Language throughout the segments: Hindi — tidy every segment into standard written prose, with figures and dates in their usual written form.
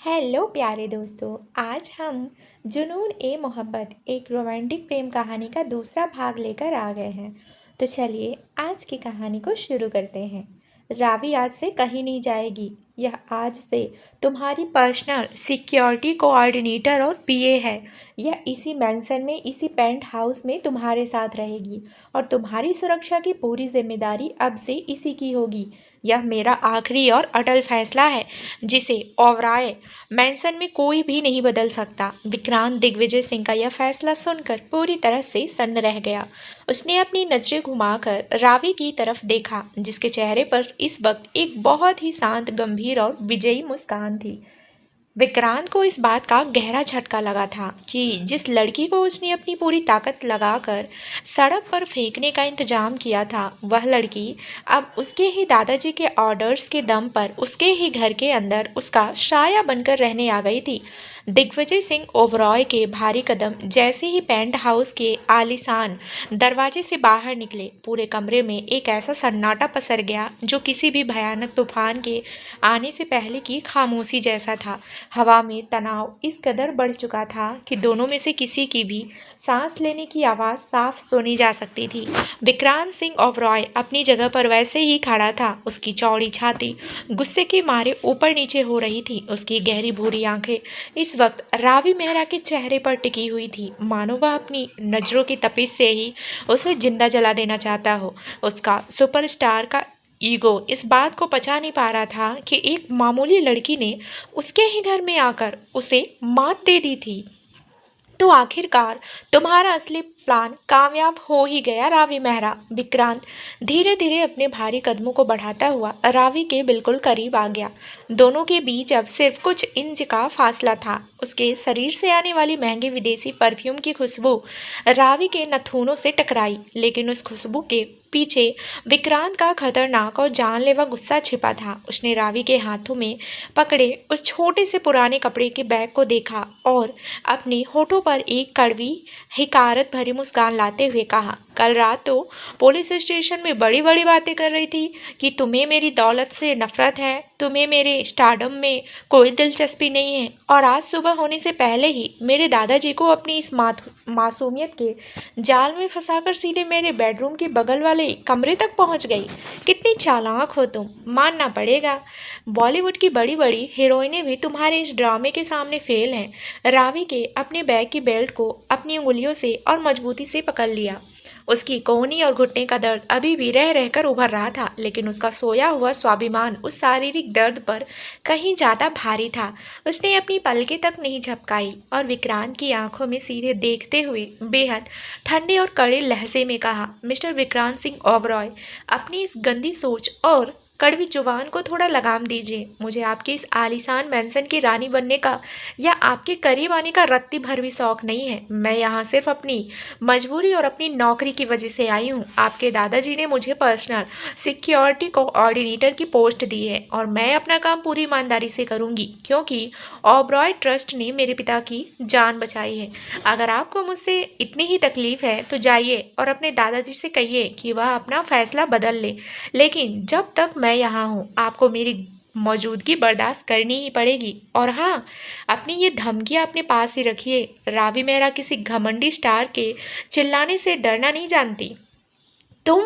हेलो प्यारे दोस्तों। आज हम जुनून ए मोहब्बत एक रोमांटिक प्रेम कहानी का दूसरा भाग लेकर आ गए हैं। तो चलिए आज की कहानी को शुरू करते हैं। रावी आज से कहीं नहीं जाएगी। यह आज से तुम्हारी पर्सनल सिक्योरिटी कोऑर्डिनेटर और पीए है। यह इसी मैंसन में, इसी पेंट हाउस में तुम्हारे साथ रहेगी और तुम्हारी सुरक्षा की पूरी जिम्मेदारी अब से इसी की होगी। यह मेरा आखिरी और अटल फैसला है जिसे ओबराय मैंसन में कोई भी नहीं बदल सकता। विक्रांत दिग्विजय सिंह का यह फैसला सुनकर पूरी तरह से सन्न रह गया। उसने अपनी नजरें घुमाकर रावी की तरफ देखा, जिसके चेहरे पर इस वक्त एक बहुत ही शांत, गंभीर और विजयी मुस्कान थी। विक्रांत को इस बात का गहरा झटका लगा था कि जिस लड़की को उसने अपनी पूरी ताकत लगाकर सड़क पर फेंकने का इंतजाम किया था, वह लड़की अब उसके ही दादाजी के ऑर्डर्स के दम पर उसके ही घर के अंदर उसका साया बनकर रहने आ गई थी। दिग्विजय सिंह ओबरॉय के भारी कदम जैसे ही पेंट हाउस के आलीशान दरवाजे से बाहर निकले, पूरे कमरे में एक ऐसा सन्नाटा पसर गया जो किसी भी भयानक तूफान के आने से पहले की खामोशी जैसा था। हवा में तनाव इस कदर बढ़ चुका था कि दोनों में से किसी की भी सांस लेने की आवाज़ साफ सुनी जा सकती थी। विक्रांत सिंह ओबरॉय अपनी जगह पर वैसे ही खड़ा था। उसकी चौड़ी छाती गुस्से के मारे ऊपर नीचे हो रही थी। उसकी गहरी भूरी आंखें इस वक्त रावी मेहरा के चेहरे पर टिकी हुई थी, मानो वह अपनी नज़रों की तपिश से ही उसे जिंदा जला देना चाहता हो। उसका सुपरस्टार का ईगो इस बात को पचा नहीं पा रहा था कि एक मामूली लड़की ने उसके ही घर में आकर उसे मात दे दी थी। तो आखिरकार तुम्हारा असली प्लान कामयाब हो ही गया रावी मेहरा। विक्रांत धीरे धीरे अपने भारी कदमों को बढ़ाता हुआ रावी के बिल्कुल करीब आ गया। दोनों के बीच अब सिर्फ कुछ इंच का फासला था। उसके शरीर से आने वाली महंगे विदेशी परफ्यूम की खुशबू रावी के नथुनों से टकराई, लेकिन उस खुशबू के पीछे विक्रांत का खतरनाक और जानलेवा गुस्सा छिपा था। उसने रावी के हाथों में पकड़े उस छोटे से पुराने कपड़े के बैग को देखा और अपने होठों पर एक कड़वी हिकारत भरी मुस्कान लाते हुए कहा, कल रात तो पुलिस स्टेशन में बड़ी बड़ी बातें कर रही थी कि तुम्हें मेरी दौलत से नफरत है, तुम्हें मेरे स्टारडम में कोई दिलचस्पी नहीं है, और आज सुबह होने से पहले ही मेरे दादाजी को अपनी इस मासूमियत के जाल में फंसाकर सीधे मेरे बेडरूम के बगल वाले कमरे तक पहुंच गई। कितनी चालाक हो तुम, मानना पड़ेगा। बॉलीवुड की बड़ी बड़ी हीरोइनें भी तुम्हारे इस ड्रामे के सामने फेल हैं। रावी के अपने बैग की बेल्ट को अपनी उंगलियों से और मजबूती से पकड़ लिया। उसकी कोहनी और घुटने का दर्द अभी भी रह रहकर उभर रहा था, लेकिन उसका सोया हुआ स्वाभिमान उस शारीरिक दर्द पर कहीं ज्यादा भारी था। उसने अपनी पलकें तक नहीं झपकाई और विक्रांत की आंखों में सीधे देखते हुए बेहद ठंडे और कड़े लहजे में कहा, मिस्टर विक्रांत सिंह ओबरॉय, अपनी इस गंदी सोच और कड़वी जुबान को थोड़ा लगाम दीजिए। मुझे आपके इस आलीशान मैंसन की रानी बनने का या आपके करीब आने का रत्ती भर भी शौक नहीं है। मैं यहाँ सिर्फ अपनी मजबूरी और अपनी नौकरी की वजह से आई हूँ। आपके दादाजी ने मुझे पर्सनल सिक्योरिटी कोऑर्डिनेटर की पोस्ट दी है और मैं अपना काम पूरी ईमानदारी से करूँगी, क्योंकि ओबरॉय ट्रस्ट ने मेरे पिता की जान बचाई है। अगर आपको मुझसे इतनी ही तकलीफ है तो जाइए और अपने दादाजी से कहिए कि वह अपना फैसला बदल ले, लेकिन जब तक मैं यहाँ हूँ आपको मेरी मौजूदगी बर्दाश्त करनी ही पड़ेगी। और हाँ, अपनी ये धमकियाँ अपने पास ही रखिए। रावी मेहरा किसी घमंडी स्टार के चिल्लाने से डरना नहीं जानती। तुम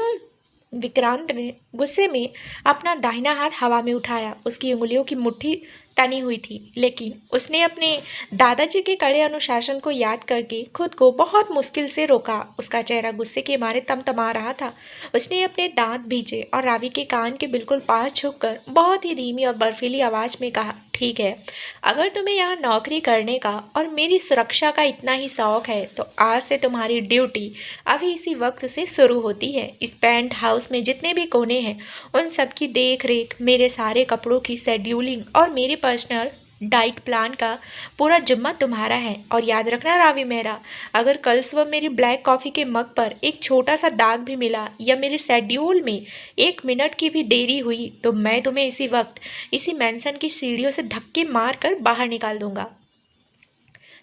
विक्रांत ने गुस्से में अपना दाहिना हाथ हवा में उठाया। उसकी उंगलियों की मुट्ठी तनी हुई थी, लेकिन उसने अपने दादाजी के कड़े अनुशासन को याद करके खुद को बहुत मुश्किल से रोका। उसका चेहरा गुस्से के मारे तमतमा रहा था। उसने अपने दांत भींचे और रावी के कान के बिल्कुल पास झुककर बहुत ही धीमी और बर्फीली आवाज में कहा, ठीक है, अगर तुम्हें यहाँ नौकरी करने का और मेरी सुरक्षा का इतना ही शौक है तो आज से तुम्हारी ड्यूटी अभी इसी वक्त से शुरू होती है। इस पेंट हाउस में जितने भी कोने हैं उन सब की देख रेख, मेरे सारे कपड़ों की शेड्यूलिंग और मेरे पर्सनल डाइट प्लान का पूरा जिम्मा तुम्हारा है। और याद रखना रावी मेहरा, अगर कल सुबह मेरी ब्लैक कॉफ़ी के मग पर एक छोटा सा दाग भी मिला या मेरे शेड्यूल में 1 मिनट की भी देरी हुई तो मैं तुम्हें इसी वक्त इसी मैंसन की सीढ़ियों से धक्के मार कर बाहर निकाल दूंगा,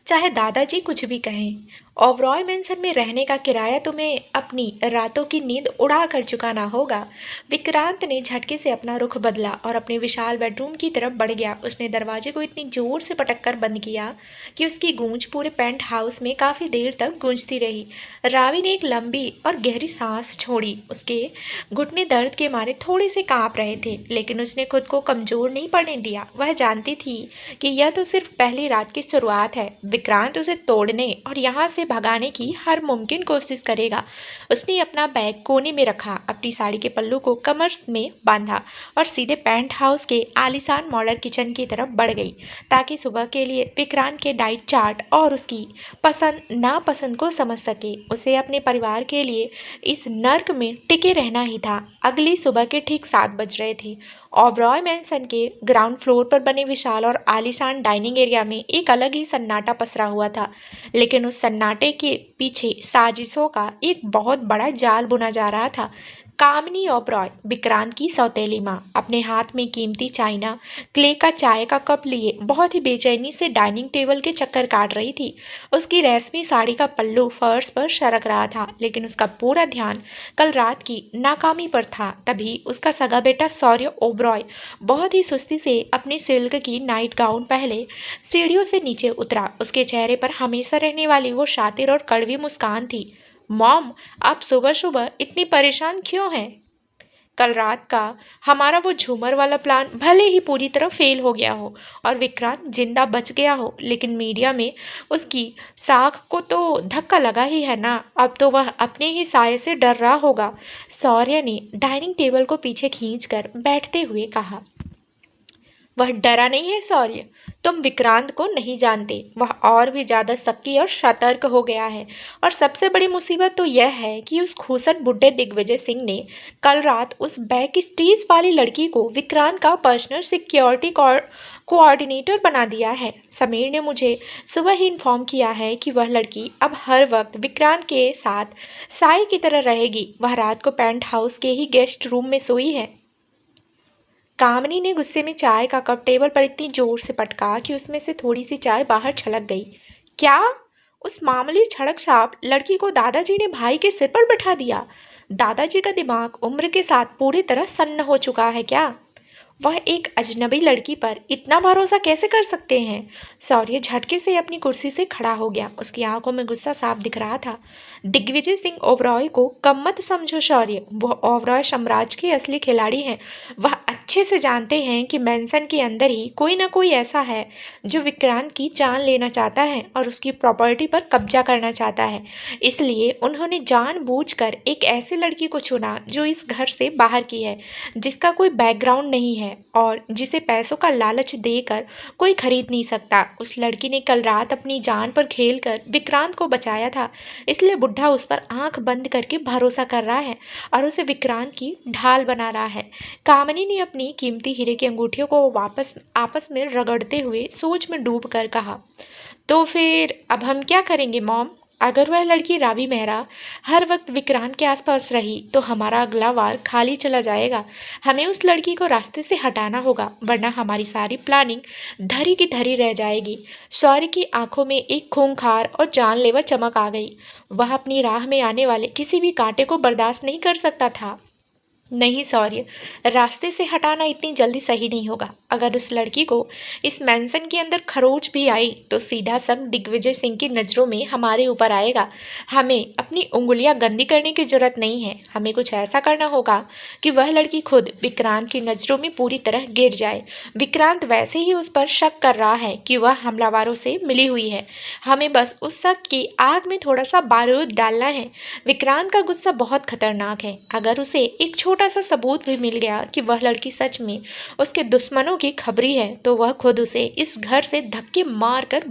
चाहे दादाजी कुछ भी कहें। ओबरॉय मैंसन में रहने का किराया तुम्हें अपनी रातों की नींद उड़ा कर चुकाना होगा। विक्रांत ने झटके से अपना रुख बदला और अपने विशाल बेडरूम की तरफ बढ़ गया। उसने दरवाजे को इतनी जोर से पटक कर बंद किया कि उसकी गूंज पूरे पेंट हाउस में काफी देर तक गूंजती रही। रावी ने एक लंबी और गहरी सांस छोड़ी। उसके घुटने दर्द के मारे थोड़े से कांप रहे थे, लेकिन उसने खुद को कमजोर नहीं पड़ने दिया। वह जानती थी कि यह तो सिर्फ पहली रात की शुरुआत है। विक्रांत उसे तोड़ने और यहाँ से भगाने की हर मुमकिन कोशिश करेगा। उसने अपना बैग कोने में रखा, अपनी साड़ी के पल्लू को कमर में बांधा और सीधे पेंट हाउस के आलीशान मॉडल किचन की तरफ बढ़ गई, ताकि सुबह के लिए विक्रांत के डाइट चार्ट और उसकी पसंद नापसंद को समझ सके। उसे अपने परिवार के लिए इस नर्क में टिके रहना ही था। अगली सुबह के ठीक 7 बज रहे थे। ओबरॉय मैंसन के ग्राउंड फ्लोर पर बने विशाल और आलीशान डाइनिंग एरिया में एक अलग ही सन्नाटा पसरा हुआ था, लेकिन उस सन्नाटे के पीछे साजिशों का एक बहुत बड़ा जाल बुना जा रहा था। कामिनी ओबरॉय, विक्रांत की सौतेली माँ, अपने हाथ में कीमती चाइना क्ले का चाय का कप लिए बहुत ही बेचैनी से डाइनिंग टेबल के चक्कर काट रही थी। उसकी रेशमी साड़ी का पल्लू फर्श पर सरक रहा था, लेकिन उसका पूरा ध्यान कल रात की नाकामी पर था। तभी उसका सगा बेटा शौर्य ओबरॉय बहुत ही सुस्ती से अपनी सिल्क की नाइट गाउन पहले सीढ़ियों से नीचे उतरा। उसके चेहरे पर हमेशा रहने वाली वो शातिर और कड़वी मुस्कान थी। मॉम, आप सुबह सुबह इतनी परेशान क्यों हैं? कल रात का हमारा वो झूमर वाला प्लान भले ही पूरी तरह फेल हो गया हो और विक्रांत जिंदा बच गया हो, लेकिन मीडिया में उसकी साख को तो धक्का लगा ही है ना। अब तो वह अपने ही साये से डर रहा होगा। शौर्य ने डाइनिंग टेबल को पीछे खींचकर बैठते हुए कहा। वह डरा नहीं है शौर्य, तुम विक्रांत को नहीं जानते। वह और भी ज्यादा शक्की और सतर्क हो गया है। और सबसे बड़ी मुसीबत तो यह है कि उस खूसट बुड्ढे दिग्विजय सिंह ने कल रात उस बैक स्टेज वाली लड़की को विक्रांत का पर्सनल सिक्योरिटी कोऑर्डिनेटर बना दिया है। समीर ने मुझे सुबह ही इन्फॉर्म किया है कि वह लड़की अब हर वक्त विक्रांत के साथ साई की तरह रहेगी। वह रात को पेंट हाउस के ही गेस्ट रूम में सोई है। कामिनी ने गुस्से में चाय का कप टेबल पर इतनी जोर से पटका कि उसमें से थोड़ी सी चाय बाहर छलक गई। क्या? उस मामूली छड़क छाप लड़की को दादाजी ने भाई के सिर पर बैठा दिया? दादाजी का दिमाग उम्र के साथ पूरी तरह सन्न हो चुका है क्या? वह एक अजनबी लड़की पर इतना भरोसा कैसे कर सकते हैं? शौर्य झटके से अपनी कुर्सी से खड़ा हो गया। उसकी आंखों में गुस्सा साफ दिख रहा था। दिग्विजय सिंह ओबरॉय को कम मत समझो शौर्य, वह ओबरॉय साम्राज्य के असली खिलाड़ी हैं। वह अच्छे से जानते हैं कि मैंसन के अंदर ही कोई ना कोई ऐसा है जो विक्रांत की जान लेना चाहता है और उसकी प्रॉपर्टी पर कब्जा करना चाहता है। इसलिए उन्होंने जानबूझकर एक ऐसी लड़की को चुना जो इस घर से बाहर की है, जिसका कोई बैकग्राउंड नहीं है और जिसे पैसों का लालच देकर कोई खरीद नहीं सकता। उस लड़की ने कल रात अपनी जान पर खेलकर विक्रांत को बचाया था, इसलिए बुढ़ा उस पर आंख बंद करके भरोसा कर रहा है और उसे विक्रांत की ढाल बना रहा है। कामिनी ने अपनी कीमती हीरे की अंगूठियों को वापस आपस में रगड़ते हुए सोच में डूब कर कहा। तो फिर अब हम क्या करेंगे मॉम? अगर वह लड़की रावी मेहरा हर वक्त विक्रांत के आसपास रही तो हमारा अगला वार खाली चला जाएगा। हमें उस लड़की को रास्ते से हटाना होगा, वरना हमारी सारी प्लानिंग धरी की धरी रह जाएगी। शौर्य की आंखों में एक खूंखार और जानलेवा चमक आ गई। वह अपनी राह में आने वाले किसी भी कांटे को बर्दाश्त नहीं कर सकता था। नहीं शौर्य, रास्ते से हटाना इतनी जल्दी सही नहीं होगा। अगर उस लड़की को इस मेंशन के अंदर खरोच भी आई तो सीधा शक दिग्विजय सिंह की नज़रों में हमारे ऊपर आएगा। हमें अपनी उंगलियां गंदी करने की जरूरत नहीं है। हमें कुछ ऐसा करना होगा कि वह लड़की खुद विक्रांत की नज़रों में पूरी तरह गिर जाए। विक्रांत वैसे ही उस पर शक कर रहा है कि वह हमलावरों से मिली हुई है। हमें बस उस शक की आग में थोड़ा सा बारूद डालना है। विक्रांत का गुस्सा बहुत खतरनाक है। अगर उसे एक छोटा सा सबूत भी मिल गया कि वह लड़की सच में उसके दुश्मनों की खबरी है, तो वह खुद उसे इस घर से धक्के मार कर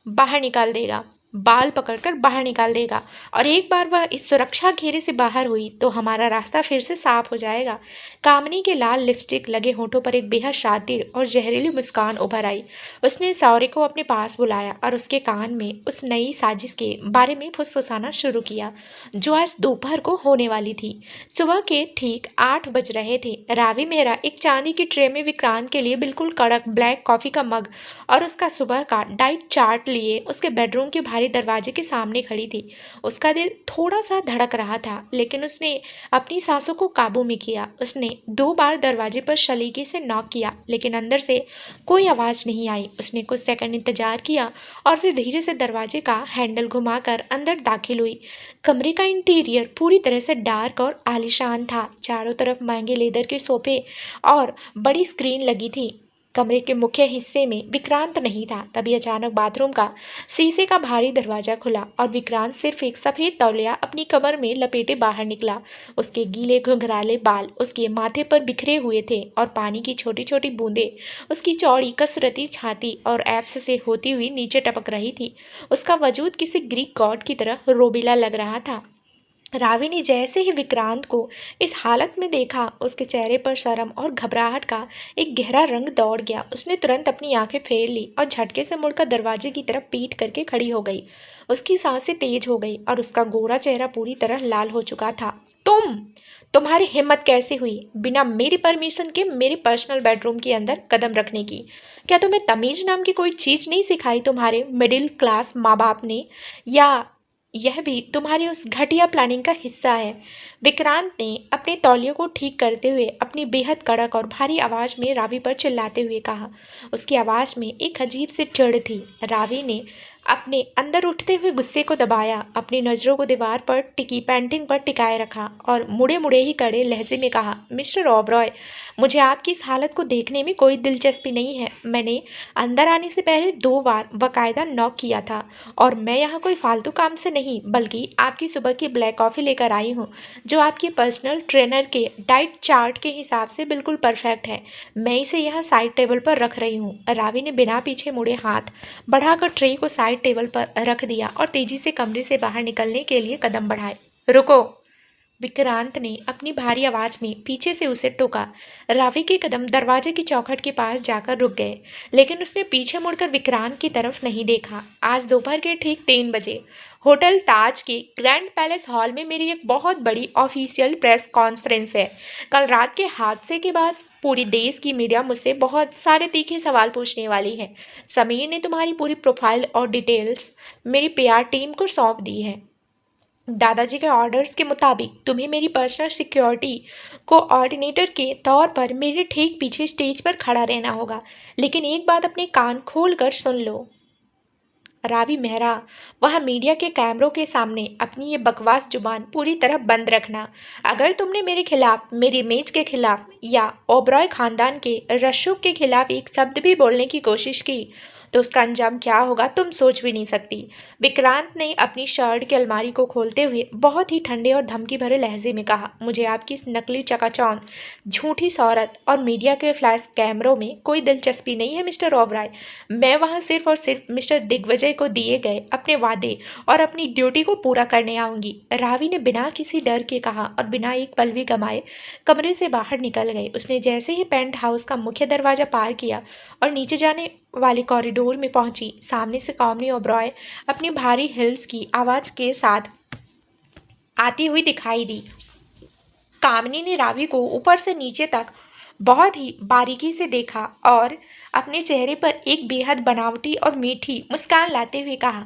बाहर निकाल देगा, बाल पकड़कर बाहर निकाल देगा। और एक बार वह इस सुरक्षा घेरे से बाहर हुई तो हमारा रास्ता फिर से साफ हो जाएगा। कामिनी के लाल लिपस्टिक लगे होठों पर एक बेहद शातिर और जहरीली मुस्कान उभर आई। उसने शौर्य को अपने पास बुलाया और उसके कान में उस नई साजिश के बारे में फुसफुसाना शुरू किया, जो आज दोपहर को होने वाली थी। सुबह के ठीक 8 बज रहे थे। रावी मेहरा एक चांदी की ट्रे में विक्रांत के लिए बिल्कुल कड़क ब्लैक कॉफी का मग और उसका सुबह का डाइट चार्ट लिए उसके बेडरूम के भारी दरवाजे के सामने खड़ी थी। उसका दिल थोड़ा सा धड़क रहा था, लेकिन उसने अपनी सांसों को काबू में किया। उसने 2 बार दरवाजे पर सलीके से नॉक किया, लेकिन अंदर से कोई आवाज़ नहीं आई। उसने कुछ सेकंड इंतजार किया और फिर धीरे से दरवाजे का हैंडल घुमाकर अंदर दाखिल हुई। कमरे का इंटीरियर पूरी तरह से डार्क और आलीशान था। चारों तरफ महंगे लेदर के सोफे और बड़ी स्क्रीन लगी थी। कमरे के मुख्य हिस्से में विक्रांत नहीं था। तभी अचानक बाथरूम का शीशे का भारी दरवाजा खुला और विक्रांत सिर्फ एक सफेद तौलिया अपनी कमर में लपेटे बाहर निकला। उसके गीले घुंघराले बाल उसके माथे पर बिखरे हुए थे और पानी की छोटी छोटी बूंदें उसकी चौड़ी कसरती छाती और एब्स से होती हुई नीचे टपक रही थी। उसका वजूद किसी ग्रीक गॉड की तरह रोबीला लग रहा था। रावी ने जैसे ही विक्रांत को इस हालत में देखा, उसके चेहरे पर शर्म और घबराहट का एक गहरा रंग दौड़ गया। उसने तुरंत अपनी आंखें फेर ली और झटके से मुड़कर दरवाजे की तरफ पीठ करके खड़ी हो गई। उसकी सांसें तेज हो गई और उसका गोरा चेहरा पूरी तरह लाल हो चुका था। तुम्हारी हिम्मत कैसे हुई बिना मेरी परमिशन के मेरे पर्सनल बेडरूम के अंदर कदम रखने की? क्या तुम्हें तमीज नाम की कोई चीज नहीं सिखाई तुम्हारे मिडिल क्लास माँ बाप ने? या यह भी तुम्हारी उस घटिया प्लानिंग का हिस्सा है? विक्रांत ने अपने तौलिए को ठीक करते हुए अपनी बेहद कड़क और भारी आवाज में रावी पर चिल्लाते हुए कहा। उसकी आवाज में एक अजीब सी चिढ़ थी। रावी ने अपने अंदर उठते हुए गुस्से को दबाया, अपनी नजरों को दीवार पर टिकी पेंटिंग पर टिकाए रखा और मुड़े मुड़े ही कड़े लहजे में कहा, मिस्टर ओबरॉय, मुझे आपकी इस हालत को देखने में कोई दिलचस्पी नहीं है। मैंने अंदर आने से पहले 2 बार बाकायदा नॉक किया था और मैं यहाँ कोई फालतू काम से नहीं, बल्कि आपकी सुबह की ब्लैक कॉफ़ी लेकर आई हूँ, जो आपके पर्सनल ट्रेनर के डाइट चार्ट के हिसाब से बिल्कुल परफेक्ट है। मैं इसे यहाँ साइड टेबल पर रख रही हूँ। रावी ने बिना पीछे मुड़े हाथ बढ़ाकर ट्रे को साइड टेबल पर रख दिया और तेजी से कमरे से बाहर निकलने के लिए कदम बढ़ाए। रुको! विक्रांत ने अपनी भारी आवाज में पीछे से उसे टोका। रावी के कदम दरवाजे की चौखट के पास जाकर रुक गए, लेकिन उसने पीछे मुड़कर विक्रांत की तरफ नहीं देखा। आज दोपहर के ठीक 3 बजे होटल ताज के ग्रैंड पैलेस हॉल में मेरी एक बहुत बड़ी ऑफिशियल प्रेस कॉन्फ्रेंस है। कल रात के हादसे के बाद पूरी देश की मीडिया मुझसे बहुत सारे तीखे सवाल पूछने वाली है। समीर ने तुम्हारी पूरी प्रोफाइल और डिटेल्स मेरी पीआर टीम को सौंप दी है। दादाजी के ऑर्डर्स के मुताबिक तुम्हें मेरी पर्सनल सिक्योरिटी कोऑर्डिनेटर के तौर पर मेरे ठीक पीछे स्टेज पर खड़ा रहना होगा। लेकिन एक बात अपने कान खोल कर सुन लो, रावी मेहरा, वह मीडिया के कैमरों के सामने अपनी ये बकवास जुबान पूरी तरह बंद रखना। अगर तुमने मेरे खिलाफ, मेरी इमेज के खिलाफ या ओबरॉय खानदान के रसूख के खिलाफ एक शब्द भी बोलने की कोशिश की, तो उसका अंजाम क्या होगा तुम सोच भी नहीं सकती। विक्रांत ने अपनी शर्ट की अलमारी को खोलते हुए बहुत ही ठंडे और धमकी भरे लहजे में कहा, मुझे आपकी इस नकली चकाचौंध, झूठी शौहरत और मीडिया के फ्लैश कैमरों में कोई दिलचस्पी नहीं है मिस्टर ओबराय। मैं वहां सिर्फ और सिर्फ मिस्टर दिग्विजय को दिए गए अपने वादे और अपनी ड्यूटी को पूरा करने आऊंगी। रावी ने बिना किसी डर के कहा और बिना एक पल भी गंवाए कमरे से बाहर निकल गई। उसने जैसे ही पेंट हाउस का मुख्य दरवाजा पार किया और नीचे जाने वाले कॉरिडोर में पहुंची, सामने से कामिनी ओबरॉय अपनी भारी हिल्स की आवाज के साथ आती हुई दिखाई दी। कामिनी ने रावी को ऊपर से नीचे तक बहुत ही बारीकी से देखा और अपने चेहरे पर एक बेहद बनावटी और मीठी मुस्कान लाते हुए कहा,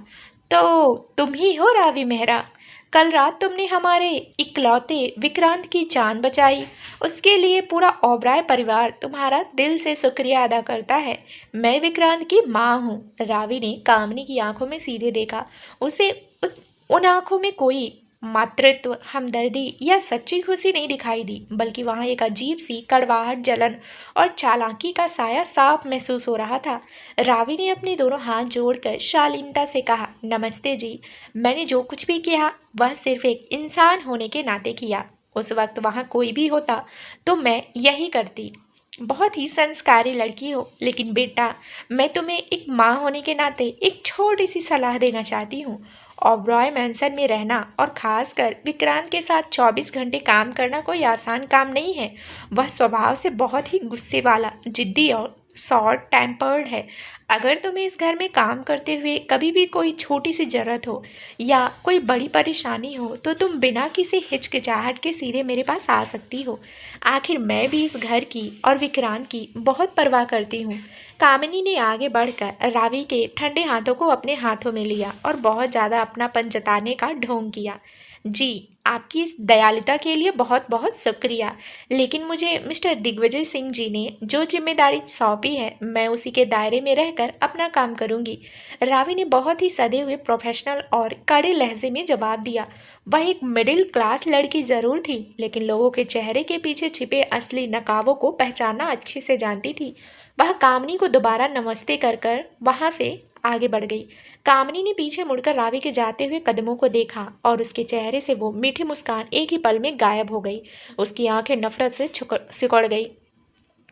तो तुम ही हो रावी मेहरा? कल रात तुमने हमारे इकलौते विक्रांत की जान बचाई। उसके लिए पूरा ओबराय परिवार तुम्हारा दिल से शुक्रिया अदा करता है। मैं विक्रांत की माँ हूँ। रावी ने कामिनी की आंखों में सीधे देखा। उसे उन आंखों में कोई मातृत्व, हमदर्दी या सच्ची खुशी नहीं दिखाई दी, बल्कि वहां एक अजीब सी कड़वाहट, जलन और चालाकी का साया साफ महसूस हो रहा था। रावी ने अपने दोनों हाथ जोड़कर शालीनता से कहा, नमस्ते जी। मैंने जो कुछ भी किया वह सिर्फ एक इंसान होने के नाते किया। उस वक्त वहां कोई भी होता तो मैं यही करती। बहुत ही संस्कारी लड़की हो, लेकिन बेटा, मैं तुम्हें एक माँ होने के नाते एक छोटी सी सलाह देना चाहती हूँ। ओबरॉय मैंसन में रहना और खासकर विक्रांत के साथ 24 घंटे काम करना कोई आसान काम नहीं है। वह स्वभाव से बहुत ही गुस्से वाला, जिद्दी और शॉर्ट टेम्पर्ड है। अगर तुम्हें इस घर में काम करते हुए कभी भी कोई छोटी सी जरूरत हो या कोई बड़ी परेशानी हो, तो तुम बिना किसी हिचकिचाहट के सीधे मेरे पास आ सकती हो। आखिर मैं भी इस घर की और विक्रांत की बहुत परवाह करती हूँ। कामिनी ने आगे बढ़कर रावी के ठंडे हाथों को अपने हाथों में लिया और बहुत ज्यादा अपनापन जताने का ढोंग किया। जी, आपकी इस दयालुता के लिए बहुत बहुत शुक्रिया, लेकिन मुझे मिस्टर दिग्विजय सिंह जी ने जो जिम्मेदारी सौंपी है मैं उसी के दायरे में रहकर अपना काम करूंगी। रावी ने बहुत ही सधे हुए प्रोफेशनल और कड़े लहजे में जवाब दिया। वह एक मिडिल क्लास लड़की जरूर थी, लेकिन लोगों के चेहरे के पीछे छिपे असली नकाबों को पहचानना अच्छे से जानती थी। वह कामनी को दोबारा नमस्ते कर कर वहां से आगे बढ़ गई। कामनी ने पीछे मुड़कर रावी के जाते हुए कदमों को देखा और उसके चेहरे से वो मीठी मुस्कान एक ही पल में गायब हो गई। उसकी आंखें नफरत से सिकुड़ गई।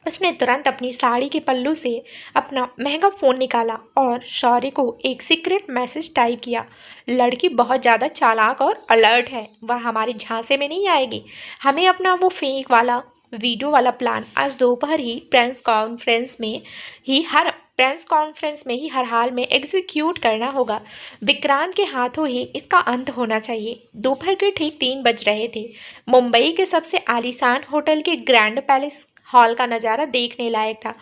उसने तुरंत अपनी साड़ी के पल्लू से अपना महंगा फोन निकाला और शौर्य को एक सीक्रेट मैसेज टाइप किया। लड़की बहुत ज़्यादा चालाक और अलर्ट है, वह हमारे झांसे में नहीं आएगी। हमें अपना वो फेक वाला वीडियो वाला प्लान आज दोपहर ही प्रेस कॉन्फ्रेंस में ही हर हाल में एग्जीक्यूट करना होगा। विक्रांत के हाथों ही इसका अंत होना चाहिए। दोपहर के ठीक 3 बज रहे थे। मुंबई के सबसे आलीशान होटल के ग्रैंड पैलेस हॉल का नज़ारा देखने लायक था।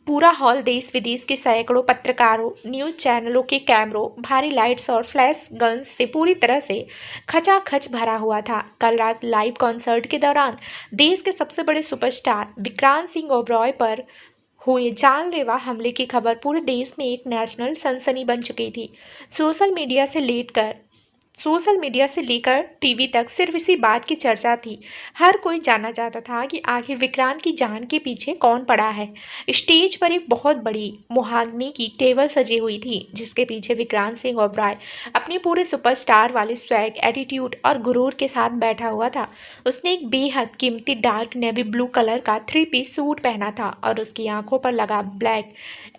पूरा हॉल देश विदेश के सैकड़ों पत्रकारों, न्यूज चैनलों के कैमरों, भारी लाइट्स और फ्लैश गन्स से पूरी तरह से खचाखच भरा हुआ था। कल रात लाइव कॉन्सर्ट के दौरान देश के सबसे बड़े सुपरस्टार विक्रांत सिंह ओबरॉय पर हुए जानलेवा हमले की खबर पूरे देश में एक नेशनल सनसनी बन चुकी थी। सोशल मीडिया से लेकर टीवी तक सिर्फ इसी बात की चर्चा थी। हर कोई जानना चाहता था कि आखिर विक्रांत की जान के पीछे कौन पड़ा है। स्टेज पर एक बहुत बड़ी मुहागनी की टेबल सजी हुई थी, जिसके पीछे विक्रांत सिंह ओबराय अपने पूरे सुपरस्टार वाले स्वैग, एटीट्यूड और गुरूर के साथ बैठा हुआ था। उसने एक बेहद कीमती डार्क नेवी ब्लू कलर का 3 पीस सूट पहना था और उसकी आंखों पर लगा ब्लैक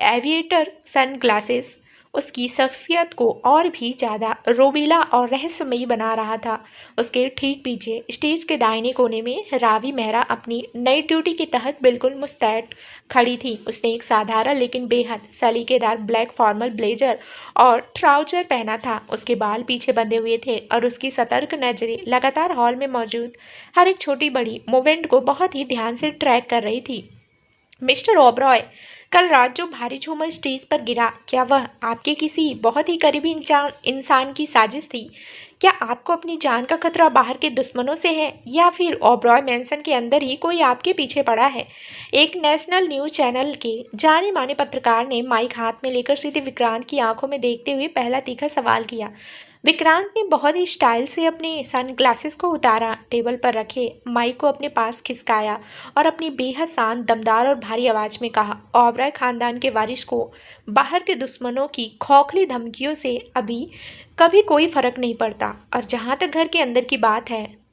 एविएटर सन ग्लासेस उसकी शख्सियत को और भी ज़्यादा रोबीला और रहस्यमयी बना रहा था। उसके ठीक पीछे स्टेज के दाहिने कोने में रावी मेहरा अपनी नई ड्यूटी के तहत बिल्कुल मुस्तैद खड़ी थी। उसने एक साधारण लेकिन बेहद सलीकेदार ब्लैक फॉर्मल ब्लेजर और ट्राउजर पहना था। उसके बाल पीछे बंधे हुए थे और उसकी सतर्क नजरें लगातार हॉल में मौजूद हर एक छोटी बड़ी मूवमेंट को बहुत ही ध्यान से ट्रैक कर रही थी। मिस्टर ओबरॉय, कल रात जो भारी झूमर स्टेज पर गिरा, क्या वह आपके किसी बहुत ही करीबी इंसान की साजिश थी? क्या आपको अपनी जान का खतरा बाहर के दुश्मनों से है या फिर ओबरॉय मैंसन के अंदर ही कोई आपके पीछे पड़ा है? एक नेशनल न्यूज चैनल के जाने माने पत्रकार ने माइक हाथ में लेकर सीधे विक्रांत की आंखों में देखते हुए पहला तीखा सवाल किया। विक्रांत ने बहुत ही स्टाइल से अपने सनग्लासेस को उतारा, टेबल पर रखे माइक को अपने पास खिसकाया और अपनी बेहद शांत, दमदार और भारी आवाज में कहा, ओबराय खानदान के वारिस को बाहर के दुश्मनों की खोखली धमकियों से अभी कभी कोई फर्क नहीं पड़ता, और जहाँ तक घर के अंदर की बात है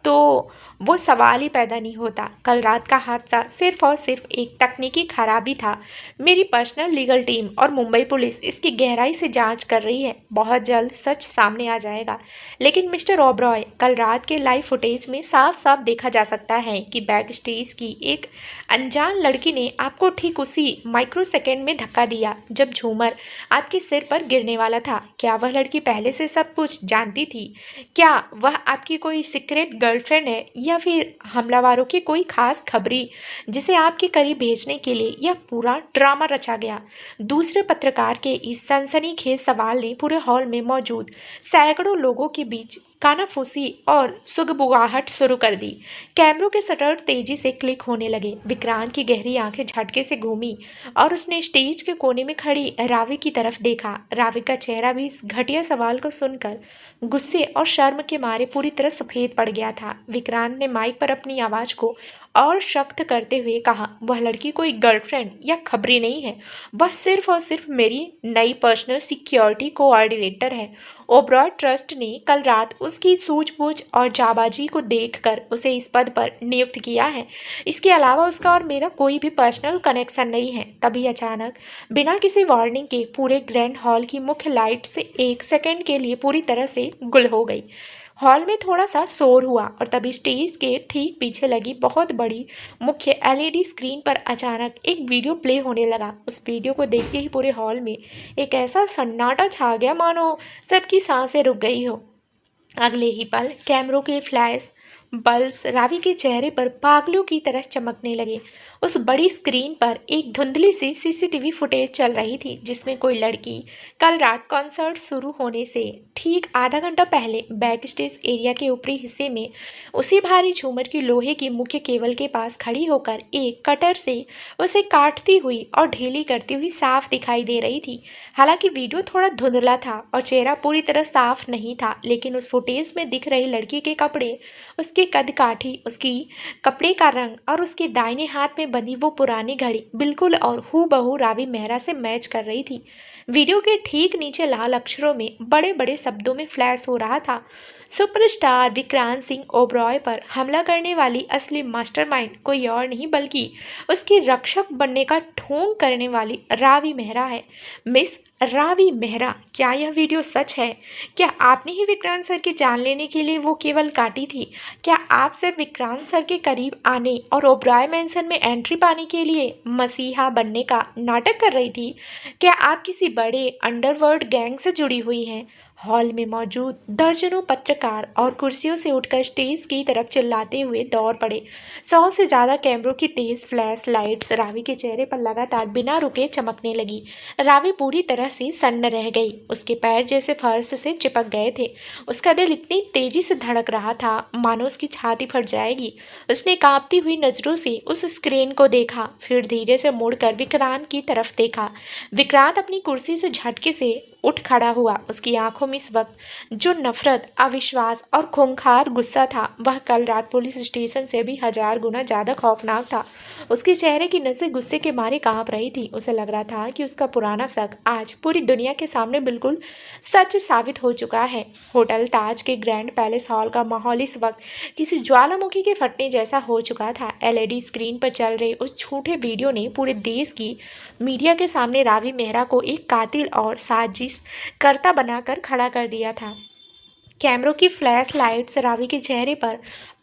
तो वो सवाल ही पैदा नहीं होता। कल रात का हादसा सिर्फ और सिर्फ एक तकनीकी खराबी था। मेरी पर्सनल लीगल टीम और मुंबई पुलिस इसकी गहराई से जांच कर रही है। बहुत जल्द सच सामने आ जाएगा। लेकिन मिस्टर ओबरॉय, कल रात के लाइव फुटेज में साफ साफ देखा जा सकता है कि बैक स्टेज की एक अनजान लड़की ने आपको ठीक उसी माइक्रो सेकेंड में धक्का दिया जब झूमर आपके सिर पर गिरने वाला था। क्या वह लड़की पहले से सब कुछ जानती थी? क्या वह आपकी कोई सीक्रेट गर्लफ्रेंड है या फिर हमलावरों की कोई खास खबरी जिसे आपके करीब भेजने के लिए यह पूरा ड्रामा रचा गया? दूसरे पत्रकार के इस सनसनीखेज सवाल ने पूरे हॉल में मौजूद सैकड़ों लोगों के बीच कानाफूसी और सुगबुगाहट शुरू कर दी। कैमरों के शटर तेजी से क्लिक होने लगे। विक्रांत की गहरी आंखें झटके से घूमी और उसने स्टेज के कोने में खड़ी रावी की तरफ देखा। रावी का चेहरा भी इस घटिया सवाल को सुनकर गुस्से और शर्म के मारे पूरी तरह सफेद पड़ गया था। विक्रांत ने माइक पर अपनी आवाज को और सख्त करते हुए कहा, वह लड़की कोई गर्लफ्रेंड या खबरी नहीं है, वह सिर्फ और सिर्फ मेरी नई पर्सनल सिक्योरिटी कोऑर्डिनेटर है। ओबरॉय ट्रस्ट ने कल रात उसकी सूझबूझ और जाबाजी को देखकर उसे इस पद पर नियुक्त किया है। इसके अलावा उसका और मेरा कोई भी पर्सनल कनेक्शन नहीं है। तभी अचानक बिना किसी वार्निंग के पूरे ग्रैंड हॉल की मुख्य लाइट से 1 सेकंड के लिए पूरी तरह से गुल हो गई। हॉल में थोड़ा सा शोर हुआ और तभी स्टेज के ठीक पीछे लगी बहुत बड़ी मुख्य एलईडी स्क्रीन पर अचानक एक वीडियो प्ले होने लगा। उस वीडियो को देखते ही पूरे हॉल में एक ऐसा सन्नाटा छा गया मानो सबकी सांसें रुक गई हो। अगले ही पल कैमरों के फ्लैश बल्ब्स रावी के चेहरे पर पागलों की तरह चमकने लगे। उस बड़ी स्क्रीन पर एक धुंधली सी सीसीटीवी फुटेज चल रही थी जिसमें कोई लड़की कल रात कॉन्सर्ट शुरू होने से ठीक आधा घंटा पहले बैक स्टेज एरिया के ऊपरी हिस्से में उसी भारी झूमर की लोहे की मुख्य केबल के पास खड़ी होकर एक कटर से उसे काटती हुई और ढीली करती हुई साफ दिखाई दे रही थी। हालांकि वीडियो थोड़ा धुंधला था और चेहरा पूरी तरह साफ नहीं था, लेकिन उस फुटेज में दिख रही लड़की के कपड़े, उसके कद काठी, उसकी कपड़े का रंग और उसके दाहिने हाथ में बंधी वो पुरानी घड़ी बिल्कुल और हूबहू रावी मेहरा से मैच कर रही थी। वीडियो के ठीक नीचे लाल अक्षरों में बड़े बड़े शब्दों में फ्लैश हो रहा था, सुपरस्टार विक्रांत सिंह ओबरॉय पर हमला करने वाली असली मास्टरमाइंड कोई और नहीं बल्कि उसकी रक्षक बनने का ढोंग करने वाली रावी मेहरा है। मिस रावी मेहरा, क्या यह वीडियो सच है? क्या आपने ही विक्रांत सर की जान लेने के लिए वो केवल काटी थी? क्या आप सिर्फ विक्रांत सर के करीब आने और ओबरॉय मैंसन में एंट्री पाने के लिए मसीहा बनने का नाटक कर रही थी? क्या आप किसी बड़े अंडरवर्ल्ड गैंग से जुड़ी हुई हैं? हॉल में मौजूद दर्जनों पत्रकार और कुर्सियों से उठकर स्टेज की तरफ चिल्लाते हुए दौड़ पड़े। 100 से ज्यादा कैमरों की तेज फ्लैश लाइट्स रावी के चेहरे पर लगातार बिना रुके चमकने लगी। रावी पूरी तरह से सन्न रह गई। उसके पैर जैसे फर्श से चिपक गए थे। उसका दिल इतनी तेजी से धड़क रहा था मानो उसकी छाती फट जाएगी। उसने कांपती हुई नजरों से उस स्क्रीन को देखा, फिर धीरे से मुड़कर विक्रांत की तरफ देखा। विक्रांत अपनी कुर्सी से झटके से उठ खड़ा हुआ। उसकी आंखों में इस वक्त जो नफरत, अविश्वास और खूंखार गुस्सा था वह कल रात पुलिस स्टेशन से भी 1000 गुना ज्यादा खौफनाक था। उसके चेहरे की नसें गुस्से के मारे कांप रही थी। उसे लग रहा था कि उसका पुराना शक आज पूरी दुनिया के सामने बिल्कुल सच साबित हो चुका है। होटल ताज के ग्रैंड पैलेस हॉल का माहौल इस वक्त किसी ज्वालामुखी के फटने जैसा हो चुका था। एलईडी स्क्रीन पर चल रहे उस झूठे वीडियो ने पूरे देश की मीडिया के सामने रावी मेहरा को एक कातिल और साजिश करता बनाकर खड़ा कर दिया था। कैमरों की फ्लैश लाइट्स रावी के चेहरे पर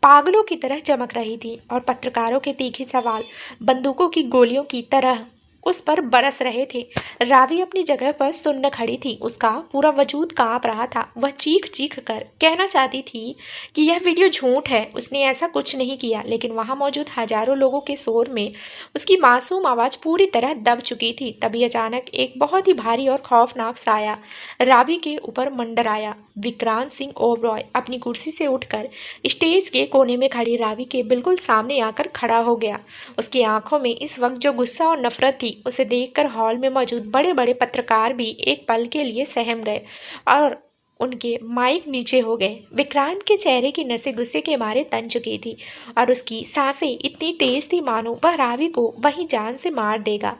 पागलों की तरह चमक रही थी और पत्रकारों के तीखे सवाल बंदूकों की गोलियों की तरह उस पर बरस रहे थे। रावी अपनी जगह पर सुन्न खड़ी थी। उसका पूरा वजूद कांप रहा था। वह चीख चीख कर कहना चाहती थी कि यह वीडियो झूठ है, उसने ऐसा कुछ नहीं किया, लेकिन वहां मौजूद हजारों लोगों के शोर में उसकी मासूम आवाज पूरी तरह दब चुकी थी। तभी अचानक एक बहुत ही भारी और खौफनाक साया रावी के ऊपर मंडराया। विक्रांत सिंह ओबरॉय अपनी कुर्सी से उठकर स्टेज के कोने में खड़ी रावी के बिल्कुल सामने आकर खड़ा हो गया। उसकी आंखों में इस वक्त जो गुस्सा और नफरत थी उसे देखकर हॉल में मौजूद बड़े बड़े पत्रकार भी एक पल के लिए सहम गए और उनके माइक नीचे हो गए। विक्रांत के चेहरे की नसें गुस्से के मारे तन चुकी थी और उसकी सांसें इतनी तेज थी मानो वह रावी को वहीं जान से मार देगा।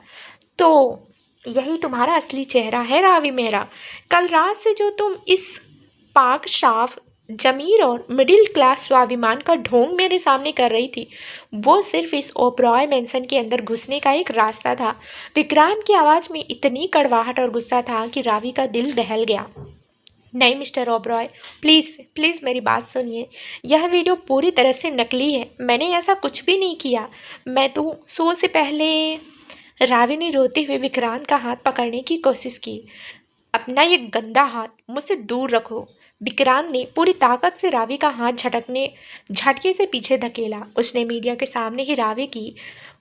तो यही तुम्हारा असली चेहरा है रावी मेहरा? कल रात से जो तुम इस पाक साफ जमीर और मिडिल क्लास स्वाभिमान का ढोंग मेरे सामने कर रही थी वो सिर्फ इस ओबरॉय मैंसन के अंदर घुसने का एक रास्ता था। विक्रांत की आवाज में इतनी कड़वाहट और गुस्सा था कि रावी का दिल दहल गया। नहीं मिस्टर ओबरॉय, प्लीज़ प्लीज़ मेरी बात सुनिए। यह वीडियो पूरी तरह से नकली है। मैंने ऐसा कुछ भी नहीं किया। मैं तो शो से पहले। रावी ने रोते हुए विक्रांत का हाथ पकड़ने की कोशिश की। अपना ये गंदा हाथ मुझसे दूर रखो। विक्रांत ने पूरी ताकत से रावी का हाथ झटके से पीछे धकेला। उसने मीडिया के सामने ही रावी की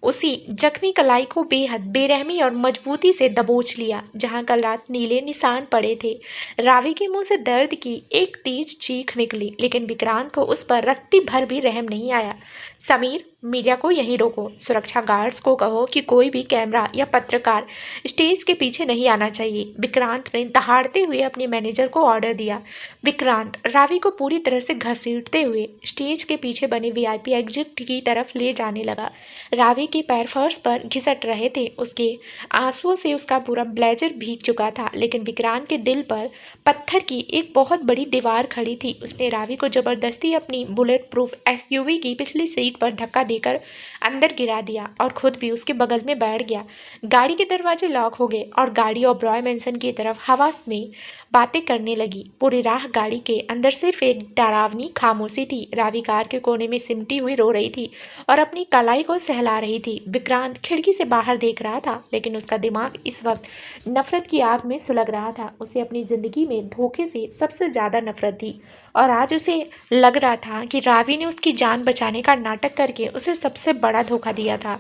उसी जख्मी कलाई को बेहद बेरहमी और मजबूती से दबोच लिया जहां कल रात नीले निशान पड़े थे। रावी के मुंह से दर्द की एक तेज चीख निकली, लेकिन विक्रांत को उस पर रत्ती भर भी रहम नहीं आया। समीर, मीडिया को यहीं रोको। सुरक्षा गार्ड्स को कहो कि कोई भी कैमरा या पत्रकार स्टेज के पीछे नहीं आना चाहिए। विक्रांत ने दहाड़ते हुए अपने मैनेजर को ऑर्डर दिया। विक्रांत रावी को पूरी तरह से घसीटते हुए स्टेज के पीछे बने वीआईपी एग्जिट की तरफ ले जाने लगा। रावी के पैर फर्श पर घिसट रहे थे। उसके आंसुओं से उसका पूरा ब्लेजर भीग चुका था, लेकिन विक्रांत के दिल पर पत्थर की एक बहुत बड़ी दीवार खड़ी थी। उसने रावी को जबरदस्ती अपनी बुलेट प्रूफ एसयूवी की पिछली सीट पर धक्का देकर अंदर गिरा दिया और खुद भी उसके बगल में बैठ गया। गाड़ी के दरवाजे लॉक हो गए और गाड़ी ओबरॉय मैंसन की तरफ हवा में बातें करने लगी। पूरी राह गाड़ी के अंदर सिर्फ एक डरावनी खामोशी थी। रावी कार के कोने में सिमटी हुई रो रही थी और अपनी कलाई को सहला रही थी। विक्रांत खिड़की से बाहर देख रहा था, लेकिन उसका दिमाग इस वक्त नफरत की आग में सुलग रहा था। उसे अपनी जिंदगी में धोखे से सबसे ज्यादा नफरत थी और आज उसे लग रहा था कि रावी ने उसकी जान बचाने का नाटक करके उसे सबसे बड़ा धोखा दिया था।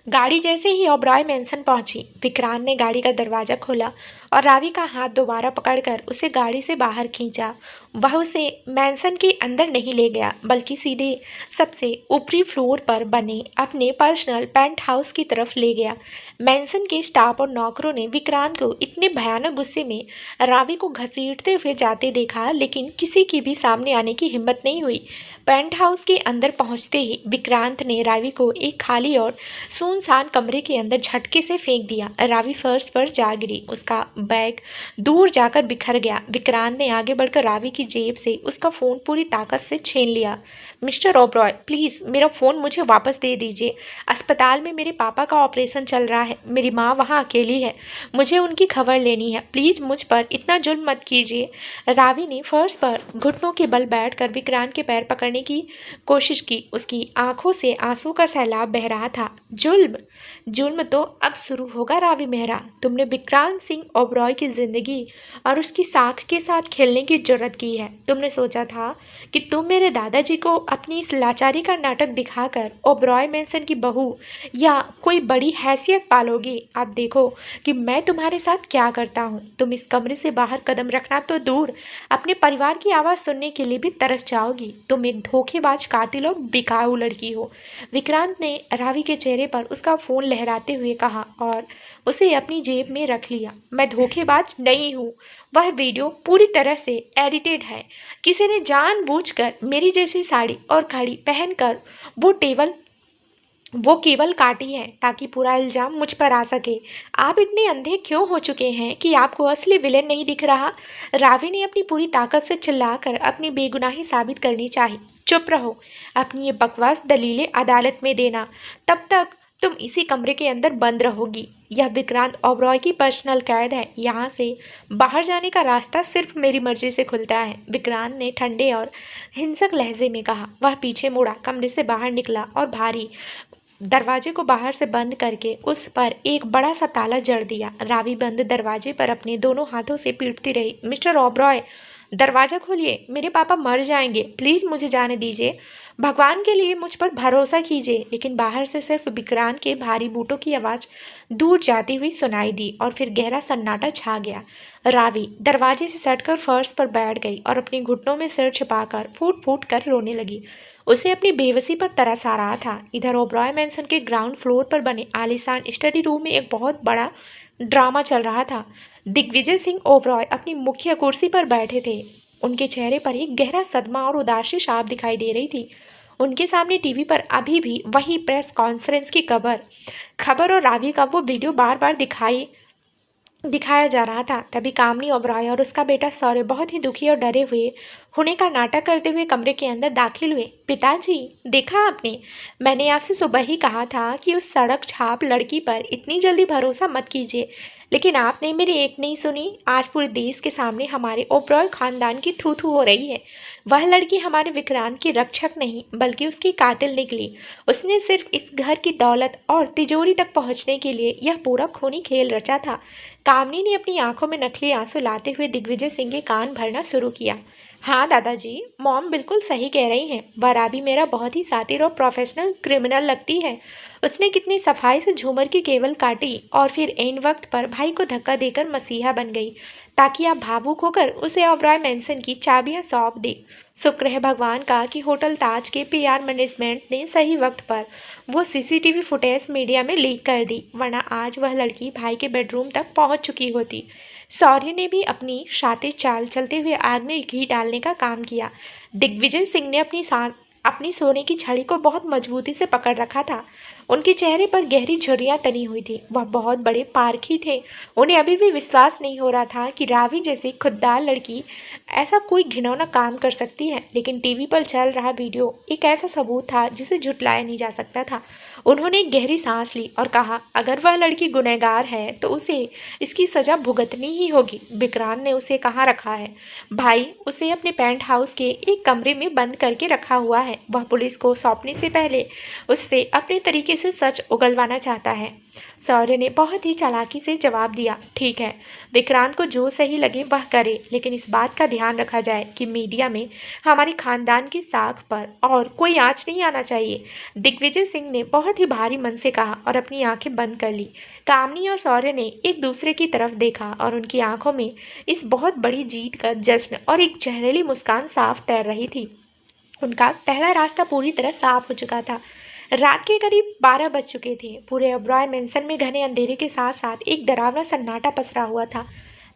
गाड़ी जैसे ही ओबरॉय मैंसन पहुंची, विक्रांत ने गाड़ी का दरवाजा खोला और रावी का हाथ दोबारा पकड़कर उसे गाड़ी से बाहर खींचा। वह उसे मैंसन के अंदर नहीं ले गया, बल्कि सीधे सबसे ऊपरी फ्लोर पर बने अपने पर्सनल पेंट हाउस की तरफ ले गया। मैंसन के स्टाफ और नौकरों ने विक्रांत को इतने भयानक गुस्से में रावी को घसीटते हुए जाते देखा, लेकिन किसी की भी सामने आने की हिम्मत नहीं हुई। पेंट हाउस के अंदर पहुंचते ही विक्रांत ने रावी को एक खाली और सुनसान कमरे के अंदर झटके से फेंक दिया। रावी फर्श पर जा गिरी, उसका बैग दूर जाकर बिखर गया। विक्रांत ने आगे बढ़कर रावी की जेब से उसका फोन पूरी ताकत से छीन लिया। मिस्टर ओबरॉय, प्लीज मेरा फोन मुझे वापस दे दीजिए। अस्पताल में मेरे पापा का ऑपरेशन चल रहा है, मेरी माँ वहाँ अकेली है, मुझे उनकी खबर लेनी है। प्लीज मुझ पर इतना जुल्म मत कीजिए। रावी ने फर्श पर घुटनों के बल बैठकर विक्रांत के पैर पकड़ने की कोशिश की। उसकी आंखों से आंसू का सैलाब बह रहा था। जुल्म जुल्म तो अब शुरू होगा रावी मेहरा। तुमने विक्रांत सिंह ओबरॉय की जिंदगी और उसकी साख के साथ खेलने की जरूरत की है। तुमने सोचा था कि तुम मेरे दादाजी को अपनी इस लाचारी का नाटक दिखाकर ओबरॉय मैंसन की बहू या कोई बड़ी हैसियत पालोगे। अब देखो कि मैं तुम्हारे साथ क्या करता हूँ। तुम इस कमरे से बाहर कदम रखना तो दूर, अपने परिवार की आवाज़ सुनने के लिए भी तरस जाओगी। तुम एक धोखेबाज, कातिल और बिकाऊ लड़की हो। विक्रांत ने रावी के चेहरे पर उसका फोन लहराते हुए कहा और उसे अपनी जेब में रख लिया। मैं धोखेबाज नहीं हूँ। वह वीडियो पूरी तरह से एडिटेड है। किसी ने जानबूझकर मेरी जैसी साड़ी और घड़ी पहनकर वो केवल काटी है ताकि पूरा इल्जाम मुझ पर आ सके। आप इतने अंधे क्यों हो चुके हैं कि आपको असली विलेन नहीं दिख रहा? रावी ने अपनी पूरी ताकत से चिल्लाकर अपनी बेगुनाही साबित करनी चाहिए। चुप रहो, अपनी ये बकवास दलीलें अदालत में देना, तब तक तुम इसी कमरे के अंदर बंद रहोगी। यह विक्रांत ओबरॉय की पर्सनल कैद है। यहाँ से बाहर जाने का रास्ता सिर्फ मेरी मर्जी से खुलता है। विक्रांत ने ठंडे और हिंसक लहजे में कहा। वह पीछे मुड़ा, कमरे से बाहर निकला और भारी दरवाजे को बाहर से बंद करके उस पर एक बड़ा सा ताला जड़ दिया। रावी बंद दरवाजे पर अपने दोनों हाथों से पीटती रही। मिस्टर ओबरॉय, दरवाजा खोलिए, मेरे पापा मर जाएंगे, प्लीज मुझे जाने दीजिए। भगवान के लिए मुझ पर भरोसा कीजिए। लेकिन बाहर से सिर्फ विक्रांत के भारी बूटों की आवाज दूर जाती हुई सुनाई दी और फिर गहरा सन्नाटा छा गया। रावी दरवाजे से सटकर फर्श पर बैठ गई और अपने घुटनों में सिर छिपाकर फूट फूट कर रोने लगी। उसे अपनी बेबसी पर तरस आ रहा था। इधर ओबरॉय मैंसन के ग्राउंड फ्लोर पर बने आलीशान स्टडी रूम में एक बहुत बड़ा ड्रामा चल रहा था। दिग्विजय सिंह ओबरॉय अपनी मुख्य कुर्सी पर बैठे थे। उनके चेहरे पर एक गहरा सदमा और उदासी साफ दिखाई दे रही थी। उनके सामने टीवी पर अभी भी वही प्रेस कॉन्फ्रेंस की खबर और रावी का वो वीडियो बार बार दिखाया जा रहा था। तभी कामनी ओबरॉय और उसका बेटा सौर्य बहुत ही दुखी और डरे हुए होने का नाटक करते हुए कमरे के अंदर दाखिल हुए। पिताजी, देखा आपने, मैंने आपसे सुबह ही कहा था कि उस सड़क छाप लड़की पर इतनी जल्दी भरोसा मत कीजिए, लेकिन आपने मेरी एक नहीं सुनी। आज पूरे देश के सामने हमारे ओबरॉय खानदान की थू थू हो रही है। वह लड़की हमारे विक्रांत की रक्षक नहीं बल्कि उसकी कातिल निकली। उसने सिर्फ इस घर की दौलत और तिजोरी तक पहुंचने के लिए यह पूरा खूनी खेल रचा था। कामनी ने अपनी आंखों में नकली आंसू लाते हुए दिग्विजय सिंह के कान भरना शुरू किया। हाँ दादाजी, मॉम बिल्कुल सही कह रही हैं। बराबी मेरा बहुत ही सातिर और प्रोफेशनल क्रिमिनल लगती है। उसने कितनी सफाई से झूमर की केबल काटी और फिर ऐन वक्त पर भाई को धक्का देकर मसीहा बन गई ताकि आप भावुक होकर उसे ओबरॉय मैंसन की चाबियां सौंप दे। शुक्र है भगवान का कि होटल ताज के पीआर मैनेजमेंट ने सही वक्त पर वो सीसीटीवी फुटेज मीडिया में लीक कर दी, वरना आज वह लड़की भाई के बेडरूम तक पहुंच चुकी होती। सौर्य ने भी अपनी शातिर चाल चलते हुए आग में घी डालने का काम किया। दिग्विजय सिंह ने अपनी अपनी सोने की छड़ी को बहुत मजबूती से पकड़ रखा था। उनके चेहरे पर गहरी झुर्रियां तनी हुई थी। वह बहुत बड़े पारखी थे। उन्हें अभी भी विश्वास नहीं हो रहा था कि रावी जैसी खुददार लड़की ऐसा कोई घिनौना काम कर सकती है, लेकिन टीवी पर चल रहा वीडियो एक ऐसा सबूत था जिसे झुटलाया नहीं जा सकता था। उन्होंने एक गहरी सांस ली और कहा, अगर वह लड़की गुनहगार है तो उसे इसकी सजा भुगतनी ही होगी। विक्रांत ने उसे कहाँ रखा है? भाई, उसे अपने पेंट हाउस के एक कमरे में बंद करके रखा हुआ है। वह पुलिस को सौंपने से पहले उससे अपने तरीके से सच उगलवाना चाहता है। सौर्य ने बहुत ही चालाकी से जवाब दिया, ठीक है, विक्रांत को जो सही लगे वह करे, लेकिन इस बात का ध्यान रखा जाए कि मीडिया में हमारे खानदान की साख पर और कोई आंच नहीं आना चाहिए। दिग्विजय सिंह ने बहुत ही भारी मन से कहा और अपनी आंखें बंद कर ली। कामनी और सौर्य ने एक दूसरे की तरफ देखा और उनकी आंखों में इस बहुत बड़ी जीत का जश्न और एक जहरीली मुस्कान साफ तैर रही थी। उनका पहला रास्ता पूरी तरह साफ हो चुका था। रात के करीब 12 बज चुके थे। पूरे ओबरॉय मैंसन में घने अंधेरे के साथ साथ एक डरावना सन्नाटा पसरा हुआ था।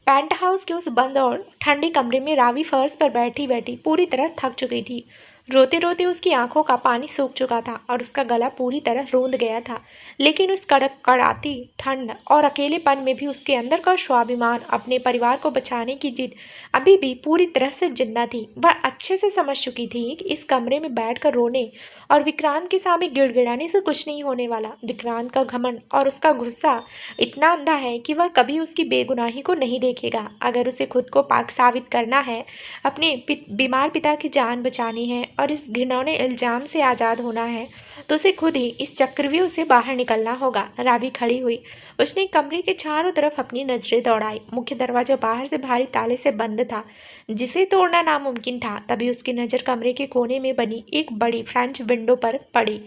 पेंट हाउस के उस बंद और ठंडे कमरे में रावी फर्श पर बैठी बैठी पूरी तरह थक चुकी थी। रोते रोते उसकी आंखों का पानी सूख चुका था और उसका गला पूरी तरह रूंध गया था, लेकिन उस कड़क कड़ाती ठंड और अकेलेपन में भी उसके अंदर का स्वाभिमान, अपने परिवार को बचाने की जिद अभी भी पूरी तरह से जिंदा थी। वह अच्छे से समझ चुकी थी कि इस कमरे में बैठकर रोने और विक्रांत के सामने गिड़गिड़ाने से कुछ नहीं होने वाला। विक्रांत का घमंड और उसका गुस्सा इतना अंधा है कि वह कभी उसकी बेगुनाही को नहीं देखेगा। अगर उसे खुद को पाक साबित करना है, अपने बीमार पिता की जान बचानी है और इस घिनौने इल्जाम से आज़ाद होना है, तो उसे खुद ही इस चक्रव्यूह से बाहर निकलना होगा। रावी खड़ी हुई। उसने कमरे के चारों तरफ अपनी नजरें दौड़ाई। मुख्य दरवाजा बाहर से भारी ताले से बंद था, जिसे तोड़ना नामुमकिन था। तभी उसकी नज़र कमरे के कोने में बनी एक बड़ी फ्रेंच विंडो पर पड़ी।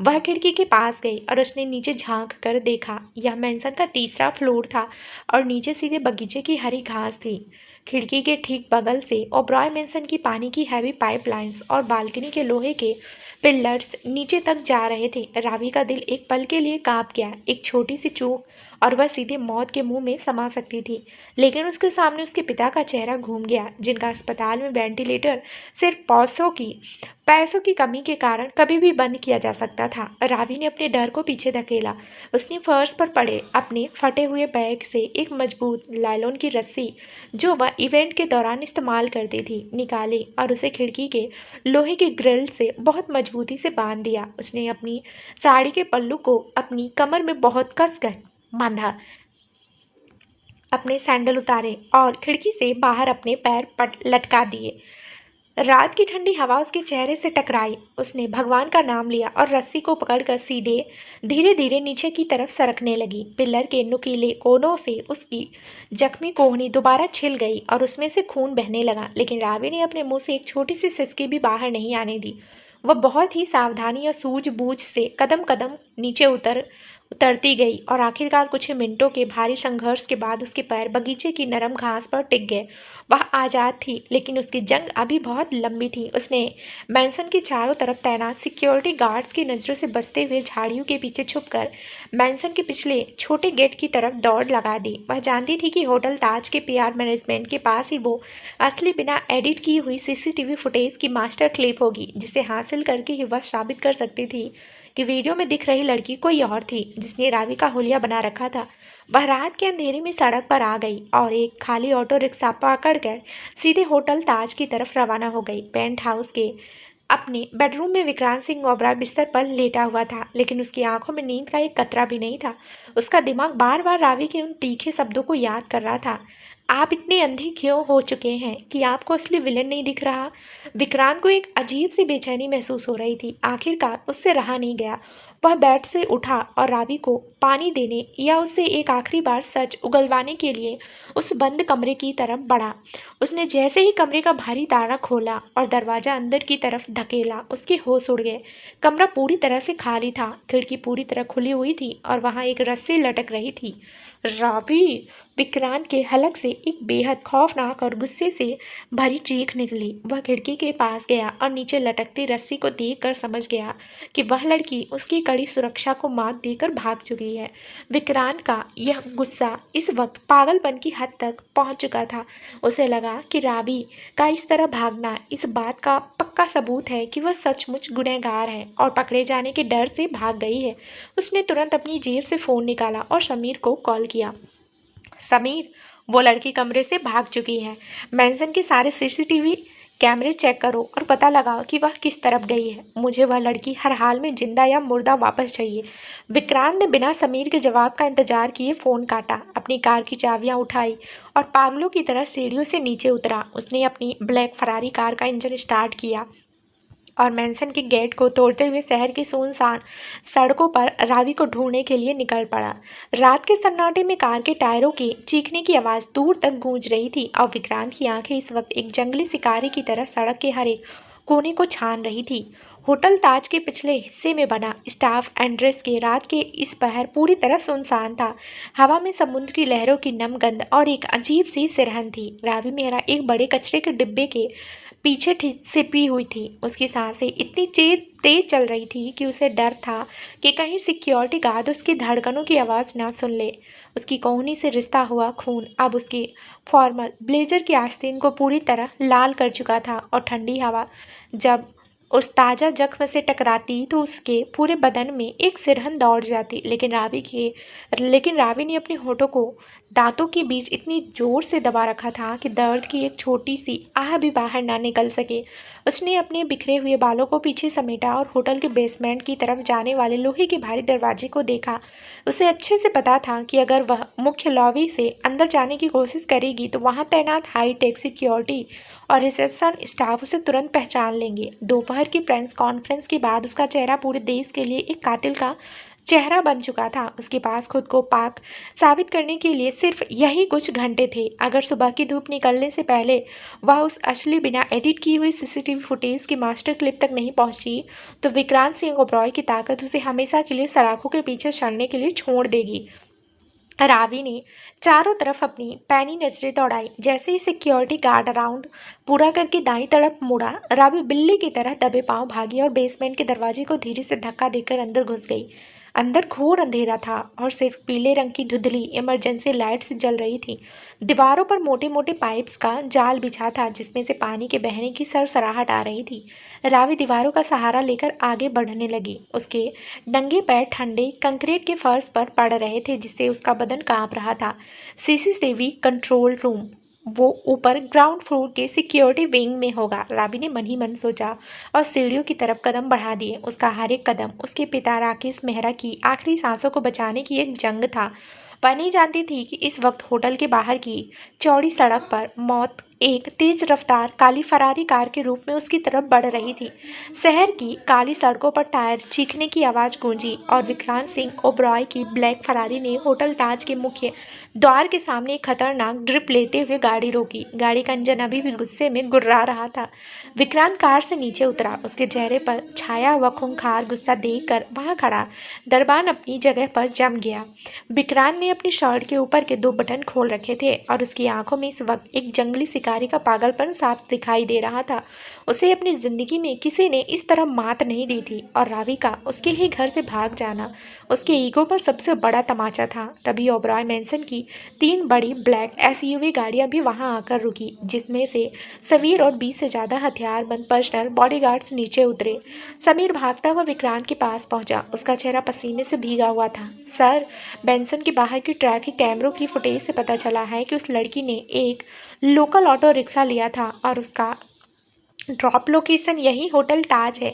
वह खिड़की के पास गई और उसने नीचे झांक कर देखा। यह मैंसन का तीसरा फ्लोर था और नीचे सीधे बगीचे की हरी घास थी। खिड़की के ठीक बगल से ओबरॉय मैंसन की पानी की हैवी पाइपलाइंस और बालकनी के लोहे के पिल्लर्स नीचे तक जा रहे थे। रावी का दिल एक पल के लिए कांप गया। एक छोटी सी चूक और वह सीधे मौत के मुंह में समा सकती थी, लेकिन उसके सामने उसके पिता का चेहरा घूम गया, जिनका अस्पताल में वेंटिलेटर सिर्फ पैसों की कमी के कारण कभी भी बंद किया जा सकता था। रावी ने अपने डर को पीछे धकेला। उसने फर्श पर पड़े अपने फटे हुए बैग से एक मजबूत लाइलॉन की रस्सी, जो वह इवेंट के दौरान इस्तेमाल करती थी, निकाली और उसे खिड़की के लोहे के ग्रिल से बहुत मजबूती से बांध दिया। उसने अपनी साड़ी के पल्लू को अपनी कमर में बहुत कसकर बांधा, अपने सैंडल उतारे और खिड़की से बाहर अपने पैर लटका दिए। रात की ठंडी हवा उसके चेहरे से टकराई। उसने भगवान का नाम लिया और रस्सी को पकड़कर सीधे धीरे धीरे नीचे की तरफ सरकने लगी। पिल्लर के नुकीले कोनों से उसकी जख्मी कोहनी दोबारा छिल गई और उसमें से खून बहने लगा, लेकिन रावी ने अपने मुंह से एक छोटी सी सिसकी भी बाहर नहीं आने दी। वह बहुत ही सावधानी और सूझबूझ से कदम कदम नीचे उतरती गई और आखिरकार कुछ मिनटों के भारी संघर्ष के बाद उसके पैर बगीचे की नरम घास पर टिक गए। वह आज़ाद थी, लेकिन उसकी जंग अभी बहुत लंबी थी। उसने मैंसन के चारों तरफ तैनात सिक्योरिटी गार्ड्स की नज़रों से बचते हुए झाड़ियों के पीछे छुपकर मैंसन के पिछले छोटे गेट की तरफ दौड़ लगा दी। वह जानती थी कि होटल ताज के पीआर मैनेजमेंट के पास ही वो असली बिना एडिट की हुई सीसीटीवी फुटेज की मास्टर क्लिप होगी, जिसे हासिल करके ही वह साबित कर सकती थी कि वीडियो में दिख रही लड़की कोई और थी, जिसने रावी का हुलिया बना रखा था। वह रात के अंधेरे में सड़क पर आ गई और एक खाली ऑटो रिक्शा पकड़कर सीधे होटल ताज की तरफ रवाना हो गई। पेंट हाउस के अपने बेडरूम में विक्रांत सिंह ओबराय बिस्तर पर लेटा हुआ था, लेकिन उसकी आंखों में नींद का एक कतरा भी नहीं था। उसका दिमाग बार बार रावी के उन तीखे शब्दों को याद कर रहा था। आप इतने अंधे क्यों हो चुके हैं कि आपको असली विलन नहीं दिख रहा? विक्रांत को एक अजीब सी बेचैनी महसूस हो रही थी। आखिरकार उससे रहा नहीं गया। वह बेड से उठा और रावी को पानी देने या उससे एक आखिरी बार सच उगलवाने के लिए उस बंद कमरे की तरफ बढ़ा। उसने जैसे ही कमरे का भारी ताला खोला और दरवाजा अंदर की तरफ धकेला, उसके होश उड़ गए। कमरा पूरी तरह से खाली था। खिड़की पूरी तरह खुली हुई थी और वहां एक रस्सी लटक रही थी। रावी! विक्रांत के हलक से एक बेहद खौफनाक और गुस्से से भरी चीख निकली। वह खिड़की के पास गया और नीचे लटकती रस्सी को देखकर समझ गया कि वह लड़की उसकी कड़ी सुरक्षा को मात देकर भाग चुकी है। विक्रांत का यह गुस्सा इस वक्त पागलपन की हद तक पहुंच चुका था। उसे लगा कि रावी का इस तरह भागना इस बात का पक्का सबूत है कि वह सचमुच गुनहगार है और पकड़े जाने के डर से भाग गई है। उसने तुरंत अपनी जेब से फ़ोन निकाला और समीर को कॉल किया। समीर, वो लड़की कमरे से भाग चुकी है। मैंसन के सारे सीसीटीवी कैमरे चेक करो और पता लगाओ कि वह किस तरफ गई है। मुझे वह लड़की हर हाल में जिंदा या मुर्दा वापस चाहिए। विक्रांत ने बिना समीर के जवाब का इंतजार किए फ़ोन काटा, अपनी कार की चाबियां उठाई और पागलों की तरह सीढ़ियों से नीचे उतरा। उसने अपनी ब्लैक फरारी कार का इंजन स्टार्ट किया और मैंसन के गेट को तोड़ते हुए शहर की सुनसान सड़कों पर रावी को ढूंढने के लिए निकल पड़ा। रात के सन्नाटे में कार के टायरों के चीखने की आवाज़ दूर तक गूंज रही थी और विक्रांत की आंखें इस वक्त एक जंगली शिकारी की तरह सड़क के हर एक कोने को छान रही थी। होटल ताज के पिछले हिस्से में बना स्टाफ एंड्रेस के रात के इस पहर पूरी तरह सुनसान था। हवा में समुद्र की लहरों की नम गंध और एक अजीब सी सिरहन थी। रावी मेहरा एक बड़े कचरे के डिब्बे के पीछे छिपी हुई थी। उसकी सांसें इतनी तेज चल रही थी कि उसे डर था कि कहीं सिक्योरिटी गार्ड उसकी धड़कनों की आवाज़ ना सुन ले। उसकी कोहनी से रिश्ता हुआ खून अब उसके फॉर्मल ब्लेजर की आस्तीन को पूरी तरह लाल कर चुका था और ठंडी हवा जब उस ताज़ा जख्म से टकराती तो उसके पूरे बदन में एक सिरहन दौड़ जाती। लेकिन रावी ने अपने होठों को दांतों के बीच इतनी जोर से दबा रखा था कि दर्द की एक छोटी सी आह भी बाहर ना निकल सके। उसने अपने बिखरे हुए बालों को पीछे समेटा और होटल के बेसमेंट की तरफ जाने वाले लोहे के भारी दरवाजे को देखा। उसे अच्छे से पता था कि अगर वह मुख्य लॉबी से अंदर जाने की कोशिश करेगी तो वहां तैनात हाई टेक सिक्योरिटी और रिसेप्शन स्टाफ उसे तुरंत पहचान लेंगे। दोपहर की प्रेस कॉन्फ्रेंस के बाद उसका चेहरा पूरे देश के लिए एक कातिल का चेहरा बन चुका था। उसके पास खुद को पाक साबित करने के लिए सिर्फ यही कुछ घंटे थे। अगर सुबह की धूप निकलने से पहले वह उस असली बिना एडिट की हुई सीसीटीवी फुटेज की मास्टर क्लिप तक नहीं पहुंची तो विक्रांत सिंह ओबरॉय की ताकत उसे हमेशा के लिए सलाखों के पीछे सड़ने के लिए छोड़ देगी। रावी ने चारों तरफ अपनी पैनी नजरें दौड़ाई। जैसे ही सिक्योरिटी गार्ड राउंड पूरा करके दाईं तरफ मुड़ा, रावी बिल्ली की तरह दबे पांव भागी और बेसमेंट के दरवाजे को धीरे से धक्का देकर अंदर घुस गई। अंदर घोर अंधेरा था और सिर्फ पीले रंग की धुंधली इमरजेंसी लाइट से जल रही थी। दीवारों पर मोटे मोटे पाइप्स का जाल बिछा था जिसमें से पानी के बहने की सरसराहट आ रही थी। रावी दीवारों का सहारा लेकर आगे बढ़ने लगी। उसके नंगे पैर ठंडे कंक्रीट के फर्श पर पड़ रहे थे जिससे उसका बदन कांप रहा था। सीसीटीवी कंट्रोल रूम वो ऊपर ग्राउंड फ्लोर के सिक्योरिटी विंग में होगा, रावी ने मन ही मन सोचा और सीढ़ियों की तरफ कदम बढ़ा दिए। उसका हर एक कदम उसके पिता राकेश मेहरा की आखिरी सांसों को बचाने की एक जंग था। वह नहीं जानती थी कि इस वक्त होटल के बाहर की चौड़ी सड़क पर मौत एक तेज रफ्तार काली फरारी कार के रूप में उसकी तरफ बढ़ रही थी। शहर की काली सड़कों पर टायर चीखने की आवाज़ गूंजी और विक्रांत सिंह ओबरॉय की ब्लैक फरारी ने होटल ताज के मुख्य द्वार के सामने एक खतरनाक ड्रिप लेते हुए गाड़ी रोकी। गाड़ी का इंजन अभी भी गुस्से में गुर्रा रहा था। विक्रांत कार से नीचे उतरा। उसके चेहरे पर छाया हुआ खूंखार गुस्सा देखकर वहां खड़ा दरबान अपनी जगह पर जम गया। विक्रांत ने अपनी शर्ट के ऊपर के 2 बटन खोल रखे थे और उसकी आंखों में इस वक्त एक जंगली शिकारी का पागलपन साफ दिखाई दे रहा था। उसे अपनी जिंदगी में किसी ने इस तरह मात नहीं दी थी और रावी का उसके ही घर से भाग जाना उसके ईगो पर सबसे बड़ा तमाचा था। तभी ओबरॉय मैंसन की 3 बड़ी ब्लैक एसयूवी गाड़ियां भी वहां आकर रुकी जिसमें से समीर और 20 से ज़्यादा हथियारबंद पर्सनल बॉडीगार्ड्स नीचे उतरे। समीर भागता हुआ विक्रांत के पास पहुंचा। उसका चेहरा पसीने से भीगा हुआ था। सर, बेंसन के बाहर की ट्रैफिक कैमरों की फुटेज से पता चला है कि उस लड़की ने एक लोकल ऑटो रिक्शा लिया था और उसका ड्रॉप लोकेशन यही होटल ताज है।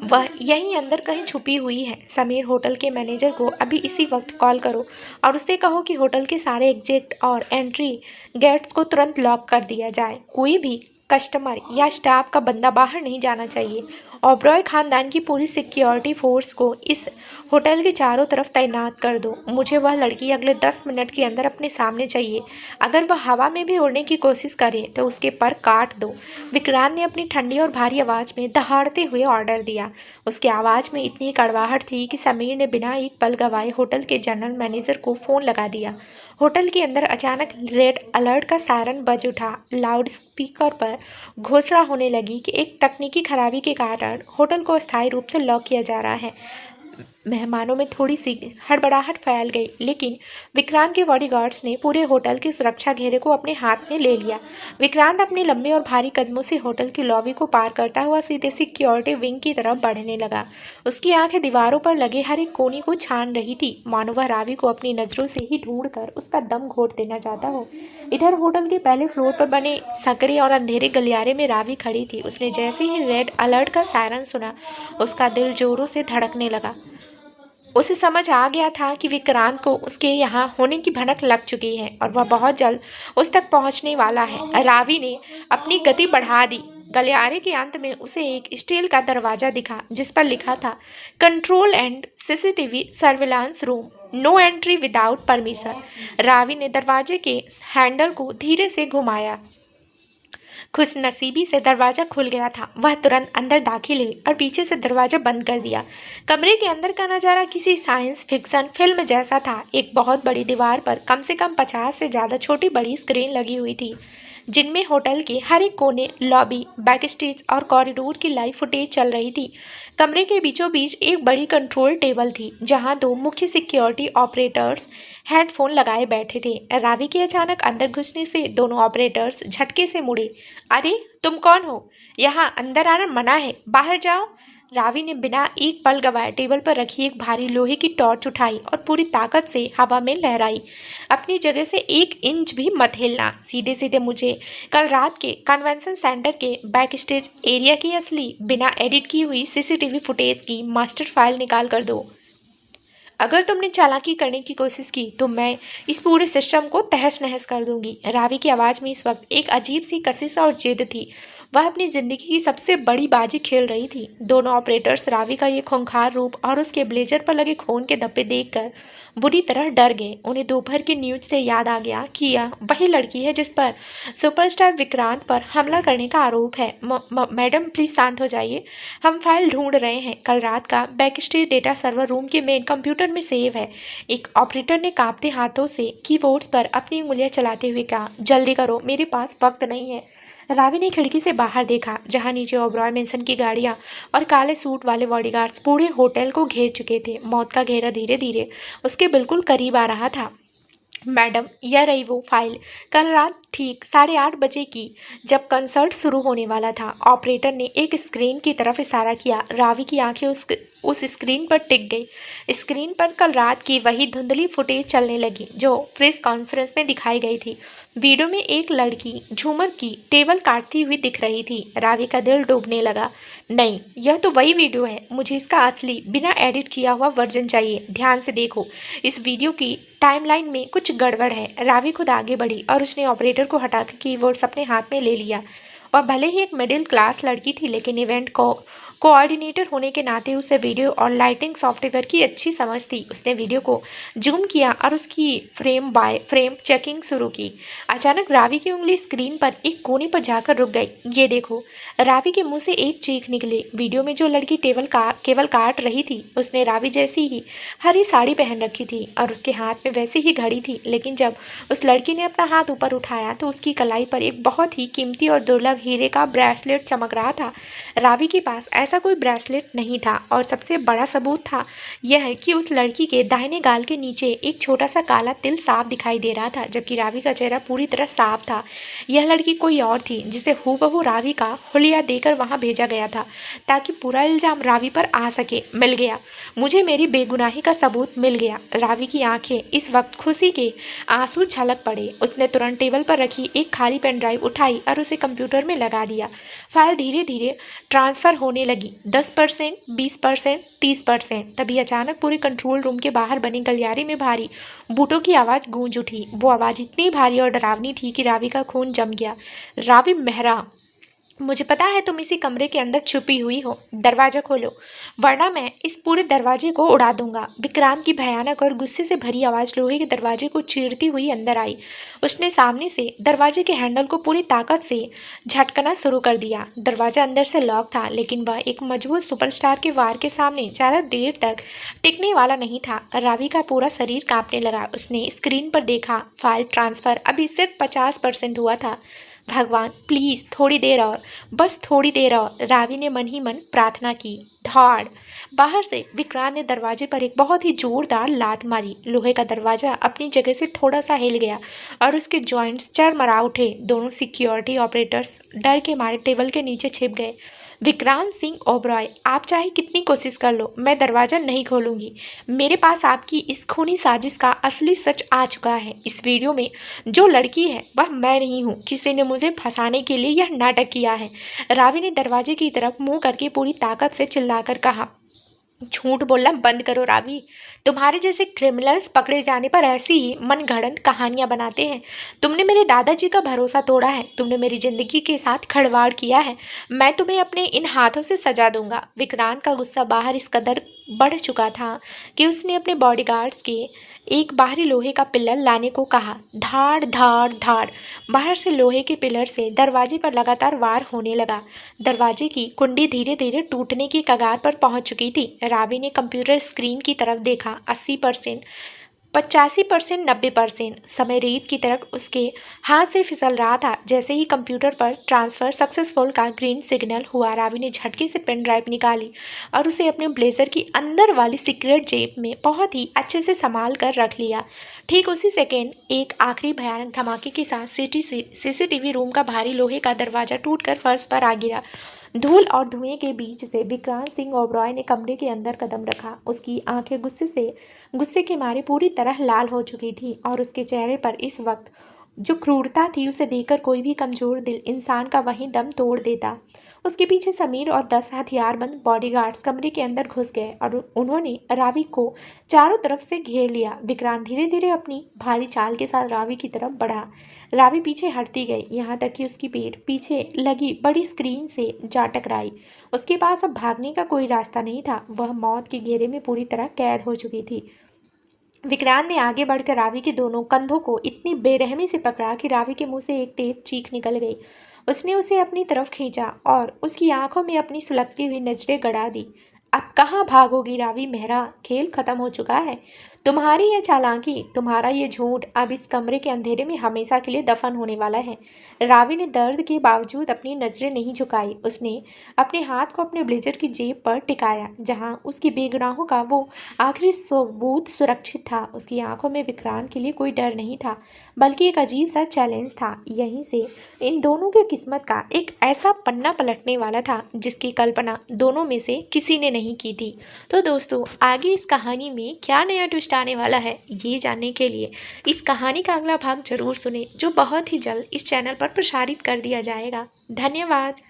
वह यहीं अंदर कहीं छुपी हुई है। समीर, होटल के मैनेजर को अभी इसी वक्त कॉल करो और उससे कहो कि होटल के सारे एग्जिट और एंट्री गेट्स को तुरंत लॉक कर दिया जाए। कोई भी कस्टमर या स्टाफ का बंदा बाहर नहीं जाना चाहिए। ओबरॉय खानदान की पूरी सिक्योरिटी फोर्स को इस होटल के चारों तरफ तैनात कर दो। मुझे वह लड़की अगले 10 मिनट के अंदर अपने सामने चाहिए। अगर वह हवा में भी उड़ने की कोशिश करे तो उसके पर काट दो। विक्रांत ने अपनी ठंडी और भारी आवाज़ में दहाड़ते हुए ऑर्डर दिया। उसकी आवाज़ में इतनी कड़वाहट थी कि समीर ने बिना एक पल गवाए होटल के जनरल मैनेजर को फ़ोन लगा दिया। होटल के अंदर अचानक रेड अलर्ट का सायरन बज उठा। लाउड स्पीकर पर घोषणा होने लगी कि एक तकनीकी खराबी के कारण होटल को अस्थायी रूप से लॉक किया जा रहा है। मेहमानों में थोड़ी सी हड़बड़ाहट फैल गई, लेकिन विक्रांत के बॉडीगार्ड्स ने पूरे होटल के सुरक्षा घेरे को अपने हाथ में ले लिया। विक्रांत अपने लंबे और भारी कदमों से होटल की लॉबी को पार करता हुआ सीधे सिक्योरिटी विंग की तरफ बढ़ने लगा। उसकी आंखें दीवारों पर लगे हर एक कोने को छान रही थी, मानो वह रावी को अपनी नजरों से ही ढूंढकर उसका दम घोट देना चाहता हो। इधर होटल के पहले फ्लोर पर बने सकरे और अंधेरे गलियारे में रावी खड़ी थी। उसने जैसे ही रेड अलर्ट का सायरन सुना, उसका दिल जोरों से धड़कने लगा। उसे समझ आ गया था कि विक्रांत को उसके यहाँ होने की भनक लग चुकी है और वह बहुत जल्द उस तक पहुँचने वाला है। रावी ने अपनी गति बढ़ा दी। गलियारे के अंत में उसे एक स्टील का दरवाजा दिखा, जिस पर लिखा था control and CCTV surveillance room, no entry without permission. Ravi ने दरवाजे के हैंडल को धीरे से घुमाया। खुशनसीबी से दरवाजा खुल गया था। वह तुरंत अंदर दाखिल हुई और पीछे से दरवाजा बंद कर दिया। कमरे के अंदर का नज़ारा किसी साइंस फिक्शन फिल्म जैसा था। एक बहुत बड़ी दीवार पर कम से कम 50 से ज़्यादा छोटी बड़ी स्क्रीन लगी हुई थी, जिनमें होटल के हर एक कोने, लॉबी, बैक स्टेज और कॉरिडोर की लाइव फुटेज चल रही थी। कमरे के बीचों बीच एक बड़ी कंट्रोल टेबल थी, जहां दो मुख्य सिक्योरिटी ऑपरेटर्स हेडफोन लगाए बैठे थे। रावी के अचानक अंदर घुसने से दोनों ऑपरेटर्स झटके से मुड़े। अरे तुम कौन हो? यहाँ अंदर आना मना है, बाहर जाओ। रावी ने बिना एक पल गवाए टेबल पर रखी एक भारी लोहे की टॉर्च उठाई और पूरी ताकत से हवा में लहराई। अपनी जगह से 1 इंच भी मत हिलना। सीधे सीधे मुझे कल रात के कन्वेंशन सेंटर के बैक स्टेज एरिया की असली, बिना एडिट की हुई सीसीटीवी फुटेज की मास्टर फाइल निकाल कर दो। अगर तुमने चालाकी करने की कोशिश की तो मैं इस पूरे सिस्टम को तहस नहस कर दूंगी। रावी की आवाज़ में इस वक्त एक अजीब सी कशिश और जिद थी। वह अपनी जिंदगी की सबसे बड़ी बाजी खेल रही थी। दोनों ऑपरेटर्स रावी का ये खूंखार रूप और उसके ब्लेजर पर लगे खून के धब्बे देखकर बुरी तरह डर गए। उन्हें दोपहर की न्यूज से याद आ गया कि यह वही लड़की है जिस पर सुपरस्टार विक्रांत पर हमला करने का आरोप है। मैडम प्लीज शांत हो जाइए, हम फाइल ढूंढ रहे हैं। कल रात का back stage data server room के मेन कंप्यूटर में सेव है। एक ऑपरेटर ने कांपते हाथों से कीबोर्ड्स पर अपनी उंगलियां चलाते हुए कहा, जल्दी करो, मेरे पास वक्त नहीं है। रावी ने खिड़की से बाहर देखा, जहां नीचे ओबरॉय मेंशन की गाड़ियां और काले सूट वाले बॉडीगार्ड्स पूरे होटल को घेर चुके थे। मौत का घेरा धीरे धीरे उसके बिल्कुल करीब आ रहा था। मैडम, यह रही वो फाइल। कल रात ठीक 8:30 बजे की, जब कंसर्ट शुरू होने वाला था। ऑपरेटर ने एक स्क्रीन की तरफ इशारा किया। रावी की आंखें उस स्क्रीन पर टिक गई। स्क्रीन पर कल रात की वही धुंधली फुटेज चलने लगी जो प्रेस कॉन्फ्रेंस में दिखाई गई थी। वीडियो में एक लड़की झूमर की टेबल काटती हुई दिख रही थी। रावी का दिल डूबने लगा। नहीं, यह तो वही वीडियो है। मुझे इसका असली, बिना एडिट किया हुआ वर्जन चाहिए। ध्यान से देखो, इस वीडियो की टाइमलाइन में कुछ गड़बड़ है। रावी खुद आगे बढ़ी और उसने ऑपरेटर को हटाकर कीबोर्ड्स अपने हाथ में ले लिया। वह भले ही एक मिडिल क्लास लड़की थी, लेकिन इवेंट को कोऑर्डिनेटर होने के नाते उसे वीडियो और लाइटिंग सॉफ्टवेयर की अच्छी समझ थी। उसने वीडियो को जूम किया और उसकी फ्रेम बाय फ्रेम चेकिंग शुरू की। अचानक रावी की उंगली स्क्रीन पर एक कोने पर जाकर रुक गई। ये देखो, रावी के मुंह से एक चीख निकली। वीडियो में जो लड़की केवल काट रही थी, उसने रावी जैसी ही हरी साड़ी पहन रखी थी और उसके हाथ में वैसी ही घड़ी थी। लेकिन जब उस लड़की ने अपना हाथ ऊपर उठाया तो उसकी कलाई पर एक बहुत ही कीमती और दुर्लभ हीरे का ब्रेसलेट चमक रहा था। रावी के पास ऐसा कोई ब्रेसलेट नहीं था और सबसे बड़ा सबूत था यह कि उस लड़की के दाहिने गाल के नीचे एक छोटा सा काला तिल साफ दिखाई दे रहा था, जबकि रावी का चेहरा पूरी तरह साफ था। यह लड़की कोई और थी, जिसे हूबहू रावी का हुलिया देकर वहां भेजा गया था ताकि पूरा इल्जाम रावी पर आ सके। मिल गया, मुझे मेरी बेगुनाही का सबूत मिल गया। रावी की आंखें इस वक्त खुशी के आंसू छलक पड़े। उसने तुरंत टेबल पर रखी एक खाली पेन ड्राइव उठाई और उसे कंप्यूटर में लगा दिया। फाइल धीरे धीरे ट्रांसफ़र होने लगी, 10%, 20%, 30%। तभी अचानक पूरे कंट्रोल रूम के बाहर बने गलियारे में भारी बूटों की आवाज़ गूंज उठी। वो आवाज़ इतनी भारी और डरावनी थी कि रावी का खून जम गया। रावी मेहरा मुझे पता है तुम इसी कमरे के अंदर छुपी हुई हो। दरवाजा खोलो, वरना मैं इस पूरे दरवाजे को उड़ा दूंगा। विक्रांत की भयानक और गुस्से से भरी आवाज लोहे के दरवाजे को चीरती हुई अंदर आई। उसने सामने से दरवाजे के हैंडल को पूरी ताकत से झटकना शुरू कर दिया। दरवाजा अंदर से लॉक था, लेकिन वह एक मजबूत सुपरस्टार के वार के सामने ज्यादा देर तक टिकने वाला नहीं था। रावी का पूरा शरीर कांपने लगा। उसने स्क्रीन पर देखा, फाइल ट्रांसफर अभी सिर्फ 50% हुआ था। भगवान प्लीज थोड़ी देर और, बस थोड़ी देर और, रावी ने मन ही मन प्रार्थना की। धाड़! बाहर से विक्रांत ने दरवाजे पर एक बहुत ही जोरदार लात मारी। लोहे का दरवाजा अपनी जगह से थोड़ा सा हिल गया और उसके जॉइंट्स चरमरा उठे। दोनों सिक्योरिटी ऑपरेटर्स डर के मारे टेबल के नीचे छिप गए। विक्रांत सिंह ओबरॉय, आप चाहे कितनी कोशिश कर लो, मैं दरवाजा नहीं खोलूंगी। मेरे पास आपकी इस खूनी साजिश का असली सच आ चुका है। इस वीडियो में जो लड़की है वह मैं नहीं हूँ। किसी ने मुझे फंसाने के लिए यह नाटक किया है। रावी ने दरवाजे की तरफ मुंह करके पूरी ताकत से चिल्लाकर कहा। झूठ बोलना बंद करो रावी। तुम्हारे जैसे क्रिमिनल्स पकड़े जाने पर ऐसी ही मनगढ़ंत कहानियां बनाते हैं। तुमने मेरे दादाजी का भरोसा तोड़ा है, तुमने मेरी जिंदगी के साथ खिलवाड़ किया है। मैं तुम्हें अपने इन हाथों से सजा दूंगा। विक्रांत का गुस्सा बाहर इस कदर बढ़ चुका था कि उसने अपने बॉडीगार्ड्स के एक बाहरी लोहे का पिलर लाने को कहा। धाड़ धाड़ धाड़! बाहर से लोहे के पिलर से दरवाजे पर लगातार वार होने लगा। दरवाजे की कुंडी धीरे धीरे टूटने की कगार पर पहुंच चुकी थी। रावी ने कंप्यूटर स्क्रीन की तरफ देखा। 80%, 85%, 90%। समय रेत की तरह उसके हाथ से फिसल रहा था। जैसे ही कंप्यूटर पर ट्रांसफर सक्सेसफुल का ग्रीन सिग्नल हुआ, रावी ने झटके से पेन ड्राइव निकाली और उसे अपने ब्लेजर की अंदर वाली सीक्रेट जेब में बहुत ही अच्छे से संभाल कर रख लिया। ठीक उसी सेकेंड एक आखिरी भयानक धमाके के साथ सीसीटीवी रूम का भारी लोहे का दरवाजा टूटकर फर्श पर आ गिरा। धूल और धुएं के बीच से विक्रांत सिंह ओबरॉय ने कमरे के अंदर कदम रखा। उसकी आंखें गुस्से के मारे पूरी तरह लाल हो चुकी थी और उसके चेहरे पर इस वक्त जो क्रूरता थी, उसे देखकर कोई भी कमजोर दिल इंसान का वहीं दम तोड़ देता। उसके पीछे समीर और 10 हथियारबंद बॉडीगार्ड्स कमरे के अंदर घुस गए और उन्होंने रावी को चारों तरफ से घेर लिया। विक्रांत धीरे धीरे अपनी भारी चाल के साथ रावी की तरफ बढ़ा। रावी पीछे हटती गई, यहाँ तक कि उसकी पीठ पीछे लगी बड़ी स्क्रीन से जा टकराई। उसके पास अब भागने का कोई रास्ता नहीं था। वह मौत के घेरे में पूरी तरह कैद हो चुकी थी। विक्रांत ने आगे बढ़कर रावी के दोनों कंधों को इतनी बेरहमी से पकड़ा कि रावी के मुंह से एक तेज चीख निकल गई। उसने उसे अपनी तरफ खींचा और उसकी आंखों में अपनी सुलगती हुई नजरें गड़ा दी। अब कहाँ भागोगी रावी मेहरा, खेल खत्म हो चुका है। तुम्हारी ये चालाकी, तुम्हारा ये झूठ अब इस कमरे के अंधेरे में हमेशा के लिए दफन होने वाला है। रावी ने दर्द के बावजूद अपनी नजरें नहीं झुकाई। उसने अपने हाथ को अपने ब्लेजर की जेब पर टिकाया, जहां उसकी बेगुनाहों का वो आखिरी सबूत सुरक्षित था। उसकी आंखों में विक्रांत के लिए कोई डर नहीं था, बल्कि एक अजीब सा चैलेंज था। यहीं से इन दोनों की किस्मत का एक ऐसा पन्ना पलटने वाला था जिसकी कल्पना दोनों में से किसी ने नहीं की थी। तो दोस्तों, आगे इस कहानी में क्या नया ट्विस्ट आने वाला है, ये जानने के लिए इस कहानी का अगला भाग जरूर सुने, जो बहुत ही जल्द इस चैनल पर प्रसारित कर दिया जाएगा। धन्यवाद।